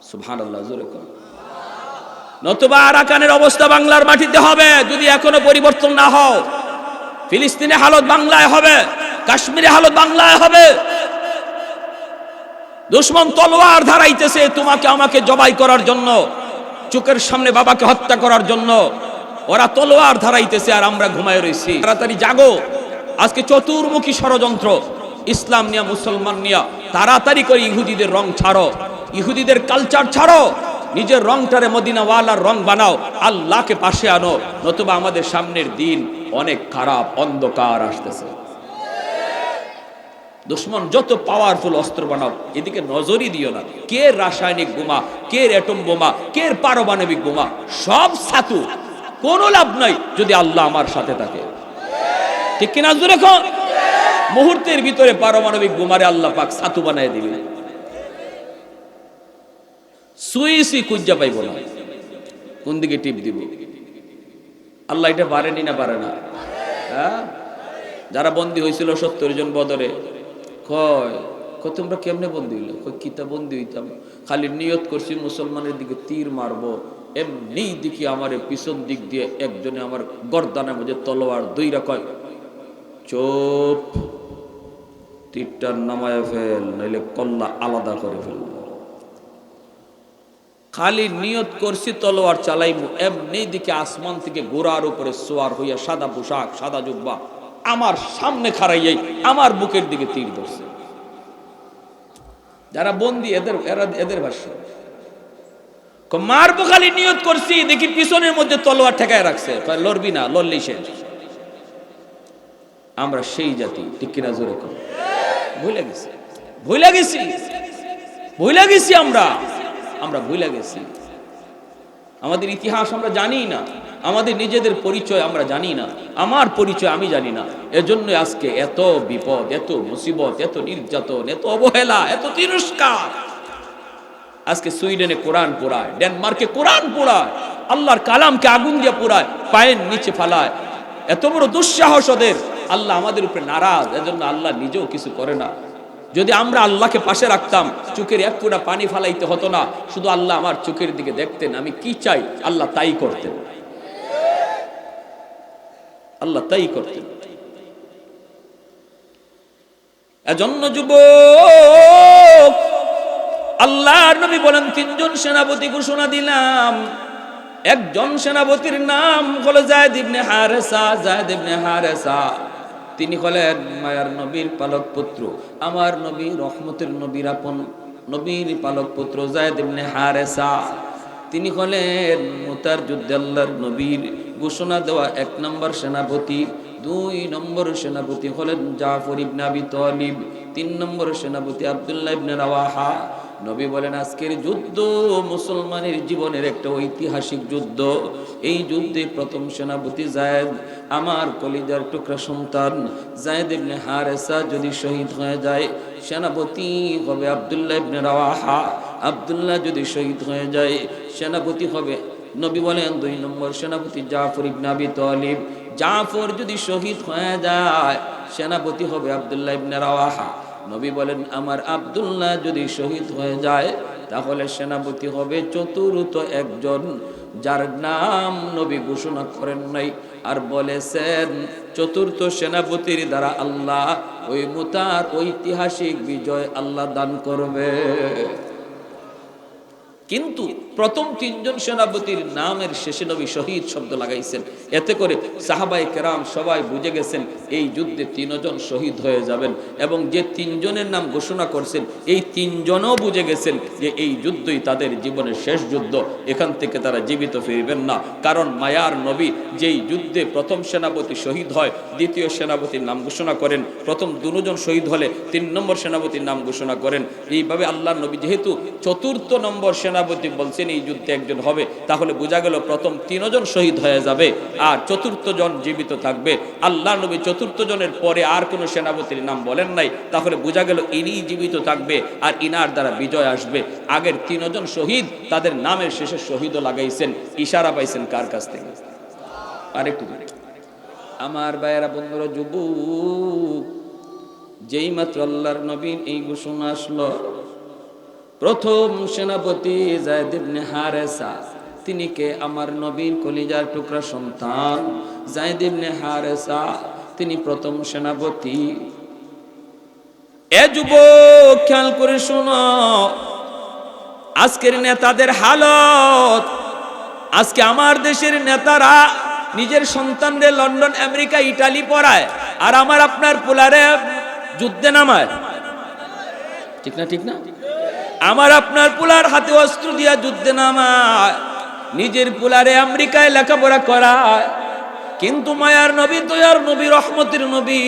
সুবহানাল্লাহ, জোরে কর। নতুবা আরাকানের অবস্থা বাংলার মাটিতে হবে যদি এখনো পরিবর্তন না হও। ফিলিস্তিনের হালত বাংলায় হবে, কাশ্মীরে হালত বাংলায় হবে। দুশমন তলোয়ার ধারাইতেছে তোমাকে আমাকে জবাই করার জন্য, চোখের সামনে বাবাকে হত্যা করার জন্য ওরা তলোয়ার ধারাইতেছে, আর আমরা ঘুমায় রয়েছি। তাড়াতাড়ি জাগো, আজকে চতুর্মুখী ষড়যন্ত্র ইসলাম নিয়া, মুসলমান নিয়া। তাড়াতাড়ি করে ইহুদিদের রং ছাড়ো, ইহুদিদের কালচার ছাড়ো, নিজের রংটারে মদিনাওয়ালার রং বানাও, আল্লাহকে পাশে আনো, নতুবা আমাদের সামনের দিন অনেক খারাপ, অন্ধকার আসতেছে। দুশ্মন যত পাওয়ারফুল অস্ত্র বানাও, এদিকে নজরই দিও না। কে রাসায়নিক বোমা, কে অ্যাটম বোমা, কে পারমাণবিক বোমা, সব ছাতু, কোনো লাভ নাই যদি আল্লাহ আমার সাথে থাকে। ঠিক কিনা জোরে কর। মুহূর্তের ভিতরে পারমাণবিক বোমারে আল্লাহ পাক ছাতু বানায় দিবে, সুইসই কুজ্জা পাইব না কোন দিকে টিপ দিব। আল্লাহ এটা পারেনি না পারে না? হ্যাঁ, যারা বন্দী হয়েছিল 70 জন বদরে, কয় তোমরা কেমনে বন্দী হইল? কিতা বন্দী হইতাম, খালি নিয়ত করছি মুসলমানের দিকে তীর মারবো, এমনি দিকে আমার পিছন দিক দিয়ে একজনে আমার গর্দানের মধ্যে তলোয়ার দুইরা, কয় চোপ, তীরটা নামায় ফেল, নাইলে কল্লা আলাদা করে ফেলবো। খালি নিয়ত করছি তলোয়ার চালাইবো, এমনি দিকে আসমান থেকে গোড়ার উপরে সোয়ার হইয়া সাদা পোশাক সাদা জুব্বা আমার সামনে খাড়াইয়াই আমার বুকের দিকে তীর ধরছে। যারা বন্দী এদের ভাষ্য, মারবো খালি নিয়ত করছি, দেখি পিছনের মধ্যে তলোয়ার ঠেকায় রাখছে, লড়বি না, লড়লি শেষ। আমরা সেই জাতি, ঠিক কিনা জোরে কর। ভুলে গেছি, ভুলে গেছি, ভুলে গেছি, আমরা ভুলে গেছি। আমাদের ইতিহাস আমরা জানি না, আমাদের নিজেদের পরিচয় আমরা জানি না, আমার পরিচয় আমি জানি না। এজন্য আজকে এত বিপদ, এত মুসিবত, এত নির্যাতন, এত অবহেলা, এত তিরস্কার। আজকে সুইডেনে কোরআন পোড়ায়, ডেনমার্কে কোরআন পোড়ায়, আল্লাহর কালামকে আগুন দিয়ে পোড়ায়, পায়ের নিচে ফালায়। এত বড় দুঃসাহস ওদের। আল্লাহ আমাদের উপরে নারাজ, এজন্য আল্লাহ নিজেও কিছু করে না। যদি আমরা আল্লাহকে পাশে রাখতাম, চোখের এক ফোঁটা পানি ফালাইতে হতো না, শুধু আল্লাহ আমার চোখের দিকে দেখতেন, আমি কি চাই আল্লাহ তাই করতেন, আল্লাহ তাই করতেন। এজন্য যুবক, আল্লাহর নবী বলেন 3 জন সেনাপতি ঘোষণা দিলাম। একজন সেনাপতির নাম হলো যায়েদ ইবনে হারেসা। যায়েদ ইবনে হারেসা তিনি হলেন মায়ার নবীর পালক পুত্র, আমার নবী রহমতের নবীর আপন নবীর পালক পুত্র যায়েদ ইবনে হারেসা। তিনি হলেন মুতার যুদ্ধে আল্লাহর নবীর ঘোষণা দেওয়া 1 নম্বর সেনাপতি। 2 নম্বর সেনাপতি হলেন জাফর ইবনে আবি তালিব। 3 নম্বর সেনাপতি আব্দুল্লাহ ইবনে রাওয়াহা। নবী বলেন আজকের যুদ্ধ মুসলমানের জীবনের একটা ঐতিহাসিক যুদ্ধ। এই যুদ্ধে প্রথম সেনাপতি যায়েদ, আমার কলিজার টুকরা সন্তান যায়েদ ইবনে হারেসা যদি শহীদ হয়ে যায়, সেনাপতি হবে আব্দুল্লাহ ইবনে রাওয়াহা। আব্দুল্লাহ যদি শহীদ হয়ে যায়, সেনাপতি হবে, নবী বলেন 2 নম্বর সেনাপতি জাফর ইবনে আবি তালিব। জাফর যদি শহীদ হয়ে যায়, সেনাপতি হবে আব্দুল্লাহ ইবনে রাওয়াহা। নবী বলেন আমার আব্দুল্লাহ যদি শহীদ হয়ে যায়, তাহলে সেনাপতি হবে চতুর্থ একজন, যার নাম নবী ঘোষণা করেন নাই, আর বলেছেন চতুর্থ সেনাপতির দ্বারা আল্লাহ ওই মুতার ঐতিহাসিক বিজয় আল্লাহ দান করবে। কিন্তু প্রথম 3 জন সেনাপতির নামের শেষে নবী শহীদ শব্দ লাগাইছেন। এতে করে সাহাবায়ে কেরাম সবাই বুঝে গেছেন এই যুদ্ধে 3 জন শহীদ হয়ে যাবেন, এবং যে 3 জনের নাম ঘোষণা করছেন এই 3 জনও বুঝে গেছেন যে এই যুদ্ধই তাদের জীবনের শেষ যুদ্ধ, এখান থেকে তারা জীবিত ফিরবেন না। কারণ মায়ার নবী যেই যুদ্ধে প্রথম সেনাপতি শহীদ হয়, দ্বিতীয় সেনাপতির নাম ঘোষণা করেন, প্রথম 2 জন শহীদ হলে 3 নম্বর সেনাপতির নাম ঘোষণা করেন। এইভাবে আল্লাহর নবী যেহেতু চতুর্থ নম্বর সেনাপতি বলছেন এই যুদ্ধে একজন হবে, তাহলে বোঝা গেল প্রথম 3 জন শহীদ হয়ে যাবে আর চতুর্থ জন জীবিত থাকবে। আল্লাহ নবী চতুর্থ জনের পরে আর কোন সেনাপতির নাম বলেন নাই, তাহলে বোঝা গেল ইনি জীবিত থাকবে আর ইনার দ্বারা বিজয় আসবে। আগের 3 জন শহীদ তাদের নামের শেষে শহীদও লাগাইছেন, ইশারা পাইছেন কার কাছ থেকে? আরেকটু আমার ভাইয়েরা বন্ধুরা, যুবক, যেই মাত্র আল্লাহর নবীর এই ঘোষণা আসলো, প্রথম সেনাপতি যায়েদ ইবনে হারেসা, তিনি কে? আমার নবীর কলিজার টুকরা সন্তান যায়েদ ইবনে হারেসা, তিনি প্রথম সেনাপতি। এ যুবক, খেয়াল করে শোনো, আজকের নেতাদের হালত। আজকে আমার দেশের নেতারা নিজের সন্তানদের লন্ডন, আমেরিকা, ইটালি পড়ায়, আর আমার আপনার পোলারে যুদ্ধে নামায়। ঠিক না? ঠিক না? আমার আপনার পোলার হাতে অস্ত্র দিয়া যুদ্ধে নামায়, নিজের পোলারে আমেরিকায় লেখাপড়া করায়। কিন্তু মায়ার নবী, দয়ার নবী, রহমতের নবী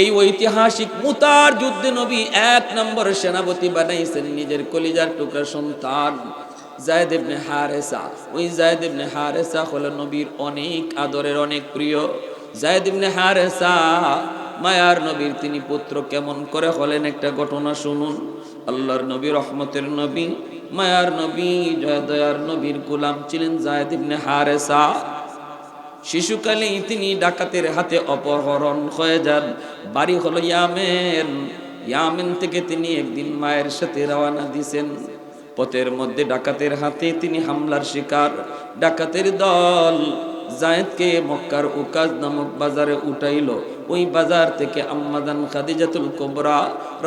এই ঐতিহাসিক মুতার যুদ্ধে নবী 1 নম্বর সেনাপতি বানাইছেন নিজের কলিজার টুকরা সন্তান যায়েদ ইবনে হারেসা। ওই যায়েদ ইবনে হারেসা হলো নবীর অনেক আদরের, অনেক প্রিয়। যায়েদ ইবনে হারেসা মায়ার নবীর তিনি পুত্র কেমন করে হলেন একটা ঘটনা শুনুন। আল্লাহর নবী, রহমতের নবী, মায়ার নবী, দয়ার নবীর গোলাম ছিলেন যায়েদ ইবনে হারেসা। শিশুকালেই তিনি ডাকাতের হাতে অপহরণ হয়ে যান। বাড়ি হলো ইয়ামেন। ইয়ামেন থেকে তিনি একদিন মায়ের সাথে রওনা দিয়েছেন। পথের মধ্যে ডাকাতের হাতে তিনি হামলার শিকার। ডাকাতের দল যায়েদকে মক্কার উকাজ নামক বাজারে উঠাইল। ওই বাজার থেকে আম্মাজান খাদিজাতুল কুবরা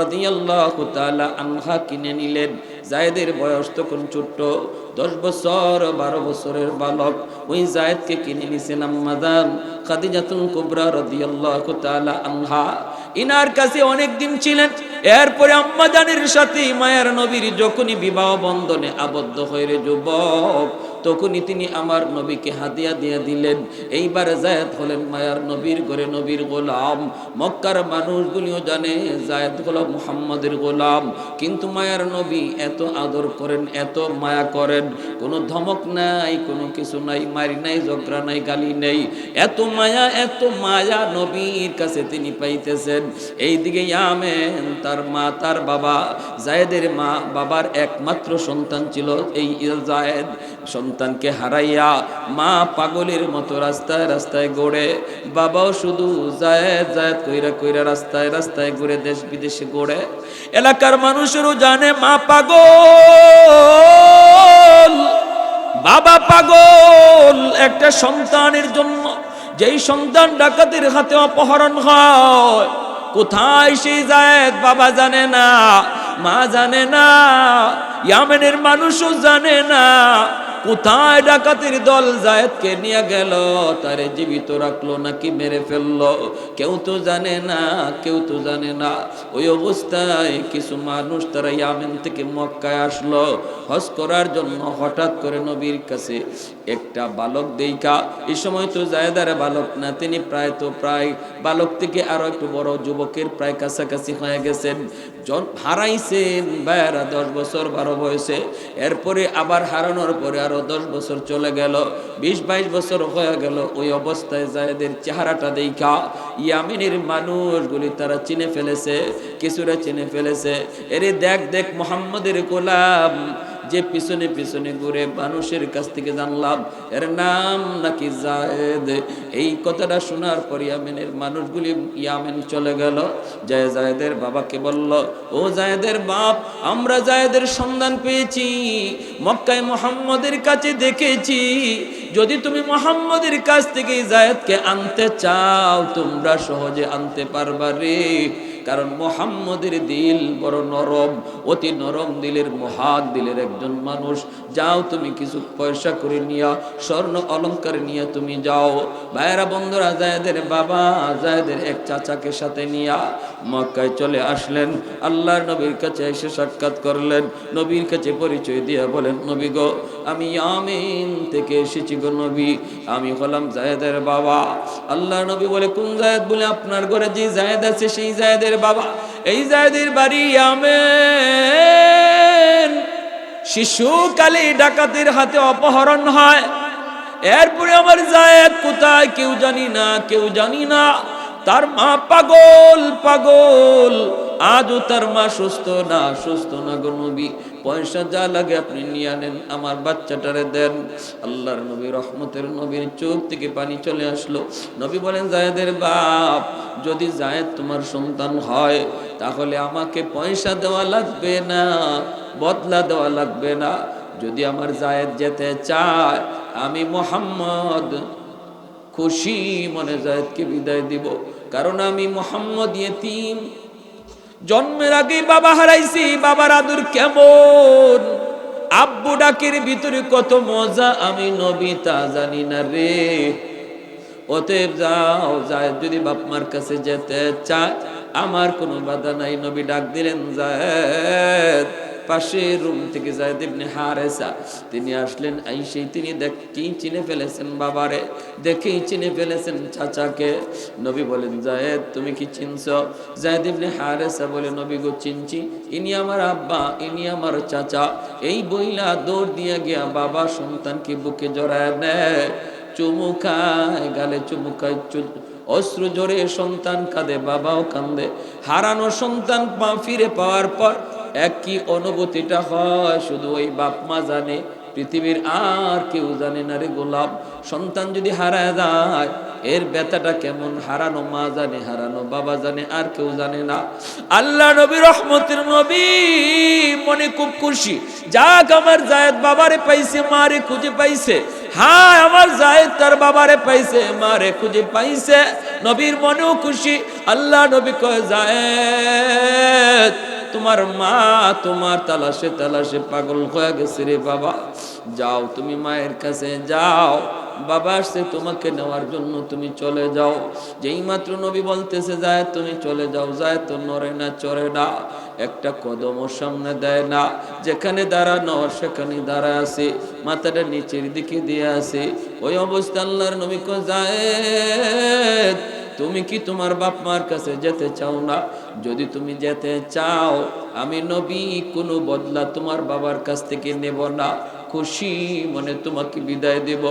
রাদিয়াল্লাহু তাআলা আনহা কিনে নিলেন। যায়েদের বয়স তখন ছোট্ট, 10 বছর 12 বছরের বালক। ওই যায়েদকে কিনে নিছেন আম্মাজান খাদিজাতুল কুবরা রাদিয়াল্লাহু তাআলা আনহা। ইনার কাছে অনেক দিন ছিলেন। এরপরে আম্মাজানের সাথে মায়ার নবীর যখনই বিবাহ বন্ধনে আবদ্ধ হয়ে যুবক, তখনই তিনি আমার নবীকে হাদিয়া দিয়ে দিলেন। এইবার যায়েদ হলেন মায়ার নবীর ঘরে নবীর গোলাম। মক্কার মানুষগুলিও জানে যায়েদ হলো মুহাম্মাদের গোলাম। কিন্তু মায়ার নবী এত আদর করেন, এত মায়া করেন, কোনো ধমক নাই, কোনো কিছু নাই, মারি নাই, ঝগড়া নাই, গালি নেই। এত মায়া নবীর কাছে তিনি পাইতেছেন। এইদিকে ইয়ামেন, তার মা, তার বাবা, যায়েদের মা বাবার একমাত্র সন্তান ছিল এই যায়েদ। সন্তানকে হারাইয়া মা পাগলের মতো রাস্তায় রাস্তায় ঘোরে, বাবাও শুধু যায়েদ যায়েদ কইরা কইরা রাস্তায় রাস্তায় ঘুরে, দেশ বিদেশে ঘোরে। এলাকার মানুষেরও জানে মা পাগল, বাবা পাগল একটা সন্তানের জন্য। যেই সন্তান ডাকাতের হাতে অপহরণ হয়, কোথায় সেই যায়েদ বাবা জানে না, মা জানে না, ইয়ামেনের মানুষও জানে না কোথায় ডাকাতের দল যায়েদকে নিয়ে গেল, তারে জীবিত রাখলো নাকি মেরে ফেললো, কেউ তো জানে না, কেউ তো জানে না। ওই অবস্থায় কিছু মানুষ তারা ইয়ামেন থেকে মক্কায় আসলো হজ করার জন্য। হঠাৎ করে নবীর কাছে একটা বালক দেইকা, এই সময় তো যায়েদার বালক না, তিনি প্রায় বালক থেকে আরো একটু বড় যুবকের প্রায় কাছাকাছি হয়ে গেছেন। হারাইছেন ভাইয়ারা 10 বছর 12 বয়সে। এরপরে আবার হারানোর পরে আরো 10 বছর চলে গেল, 20-22 বছর হয়ে গেল। ওই অবস্থায় যায়েদের চেহারাটা দেখা ইয়ামেনের মানুষগুলি তারা চিনে ফেলেছে, কিছুরা চিনে ফেলেছে। এরে দেখ দেখ মুহাম্মাদের গোলাম যে পিছনে পিছনে ঘুরে, মানুষের কাছ থেকে জানলাম এর নাম নাকি যায়েদ। এই কথাটা শোনার পর ইয়ামেনের মানুষগুলি ইয়ামেন চলে গেল। যায়েদের বাবাকে বলল, ও যায়েদের বাপ, আমরা যায়েদের সন্ধান পেয়েছি, মক্কায় মুহাম্মাদের কাছে দেখেছি। যদি তুমি মুহাম্মাদের কাছ থেকে যায়েদকে আনতে চাও, তোমরা সহজে আনতে পারবা রে। কারণ মুহাম্মাদের দিল বড় নরম, অতি নরম দিলের, মহান দিলের একজন মানুষ। যাও তুমি কিছু পয়সা করে নিয়া, স্বর্ণ অলংকার নিয়ে তুমি যাও। ভাইরা বন্ধুরা, যায়েদের বাবা যায়েদের এক চাচাকে সাথে নিয়া মক্কায় চলে আসলেন। আল্লাহর নবীর কাছে এসে সাক্ষাৎ করলেন। নবীর কাছে পরিচয় দিয়ে বলেন, নবী গো, আমি ইয়ামেন থেকে এসেছি গো নবী, আমি হলাম যায়েদের বাবা। আল্লাহর নবী বলে, কোন যায়েদ? বলে, আপনার ঘরে যে যায়েদ আছে সেই যায়েদের বাবা। এই যায়েদের বাড়ি ইয়ামেন। শিশুকালে ডাকাতের হাতে অপহরণ হয়। এরপরে আমার যায়েদ কোথায় কেউ জানি না, কেউ জানি না। তার মা পাগল পাগল, আজও তার মা সুস্থ না গো নবী। পয়সা যা লাগে আপনি নিয়ে আনেন, আমার বাচ্চাটারে দেন। আল্লাহর নবী, রহমতের নবীর চোখ থেকে পানি চলে আসলো। নবী বলেন, যায়েদের বাপ, যদি যায়েদ তোমার সন্তান হয়, তাহলে আমাকে পয়সা দেওয়া লাগবে না, বদলা দেওয়া লাগবে না। যদি আমার যায়েদ যেতে চায়, আমি মুহাম্মদ খুশি মনে যায়েদকে বিদায় দিব। কারণ আমি মুহাম্মদ ইয়েতিম, জন্মের আগেই বাবা হারাইছি। বাবার আদর কেমন, আব্বু ডাকের ভিতরে কত মজা, আমি নবী তা জানি না রে। অতএব যাও, যায়েদ যদি বাপ মার কাছে যেতে চায়, আমার কোনো বাধা নাই। নবী ডাক দিলেন, যায়েদ পাশের রুম থেকে যায়েদ ইবনে হারেসা তিনি আসলেন, আইসেই তিনি দেখেই চিনে ফেলেছেন বাবারে, দেখেই চিনে ফেলেছেন চাচাকে। নবী বলেন, যায়েদ তুমি কি চিনছো? যায়েদ ইবনে হারেসা বলে, নবী গো চিনছি, ইনি আমার আব্বা, ইনি আমার চাচা। এই বইলা দৌড় দিয়া গিয়া বাবা সন্তানকে বুকে জড়ায় নেয়, চুমু খায়, গালে চুমু খায়, অশ্রু ঝরে সন্তান কাঁদে, বাবাও কান্দে। হারানো সন্তান ফিরে পাওয়ার পর একই অনুভূতিটা হয় শুধু ওই বাপ মা জানে, পৃথিবীর আর কেউ জানে না রে গোলাম। সন্তান যদি হারায় যায় এর ব্যথাটা কেমন, হারানো মা জানে, হারানো বাবা জানে, আর কেউ জানে না। আল্লাহ নবী রহমতের নবী মনে খুব খুশি, যাক আমার যায়েদ বাবারে পাইছে, মারে খুঁজে পাইছে। হ্যাঁ, আমার যায়েদ তার বাবারে পাইছে, মারে খুঁজে পাইছে। নবীর মনেও খুশি। আল্লাহ নবী কয়, যায়েদ তোমার মা তোমার তালাশে তালাশে পাগল হয়ে গেছে রে বাবা, যাও তুমি মায়ের কাছে যাও, বাবা আসছে তোমাকে নেওয়ার জন্য, তুমি চলে যাও। যেই মাত্র নবী বলতেছে যায় তুমি চলে যাও, যায় তো নড়ে না, চড়ে না, একটা কদমও সামনে দেয় না। যেখানে দাঁড়ানো সেখানে দাঁড়ায় আছে, মাথাটা নিচের দিকে দিয়ে আছে। ওই অবস্থা আল্লাহর নবী কয়, যায়েদ তুমি কি তোমার বাপ মার কাছে যেতে চাও না? যদি তুমি যেতে চাও আমি নবী কোনো বদলা তোমার বাবার কাছ থেকে নেব না, খুশি মনে তোমাকে বিদায় দেব।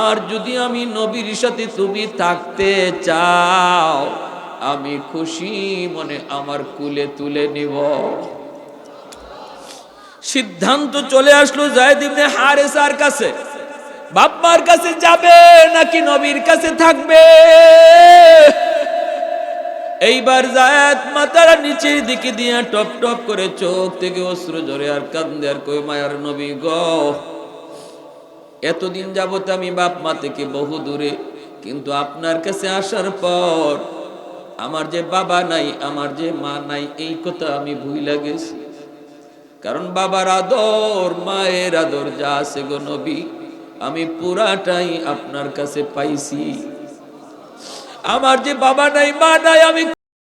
আর যদি আমি নবীর সাথে তুমি থাকতে চাও আমি খুশি মনে আমার কুলে তুলে নিব। সিদ্ধান্ত চলে আসলো যায়েদ ইবনে হারেসার কাছে, বাপমার কাছে যাবে নাকি নবীর কাছে থাকবে। এইবার যায়েদ মাথার নিচের দিকে দিয়ে টপ টপ করে চোখ থেকে অশ্রু ঝরে আর কান্দে আর কই, মায়ার নবী গো, এতদিন যাবত আমি বাপ মা থেকে বহু দূরে, কিন্তু আপনার কাছে আসার পর আমার যে বাবা নাই, আমার যে মা নাই, এই কথা আমি ভুইলা গেছি। কারণ বাবার আদর মায়ের আদর যা আছে গো নবী আমি পুরাটাই আপনার কাছে পাইছি। আমার যে বাবা নাই মা নাই আমি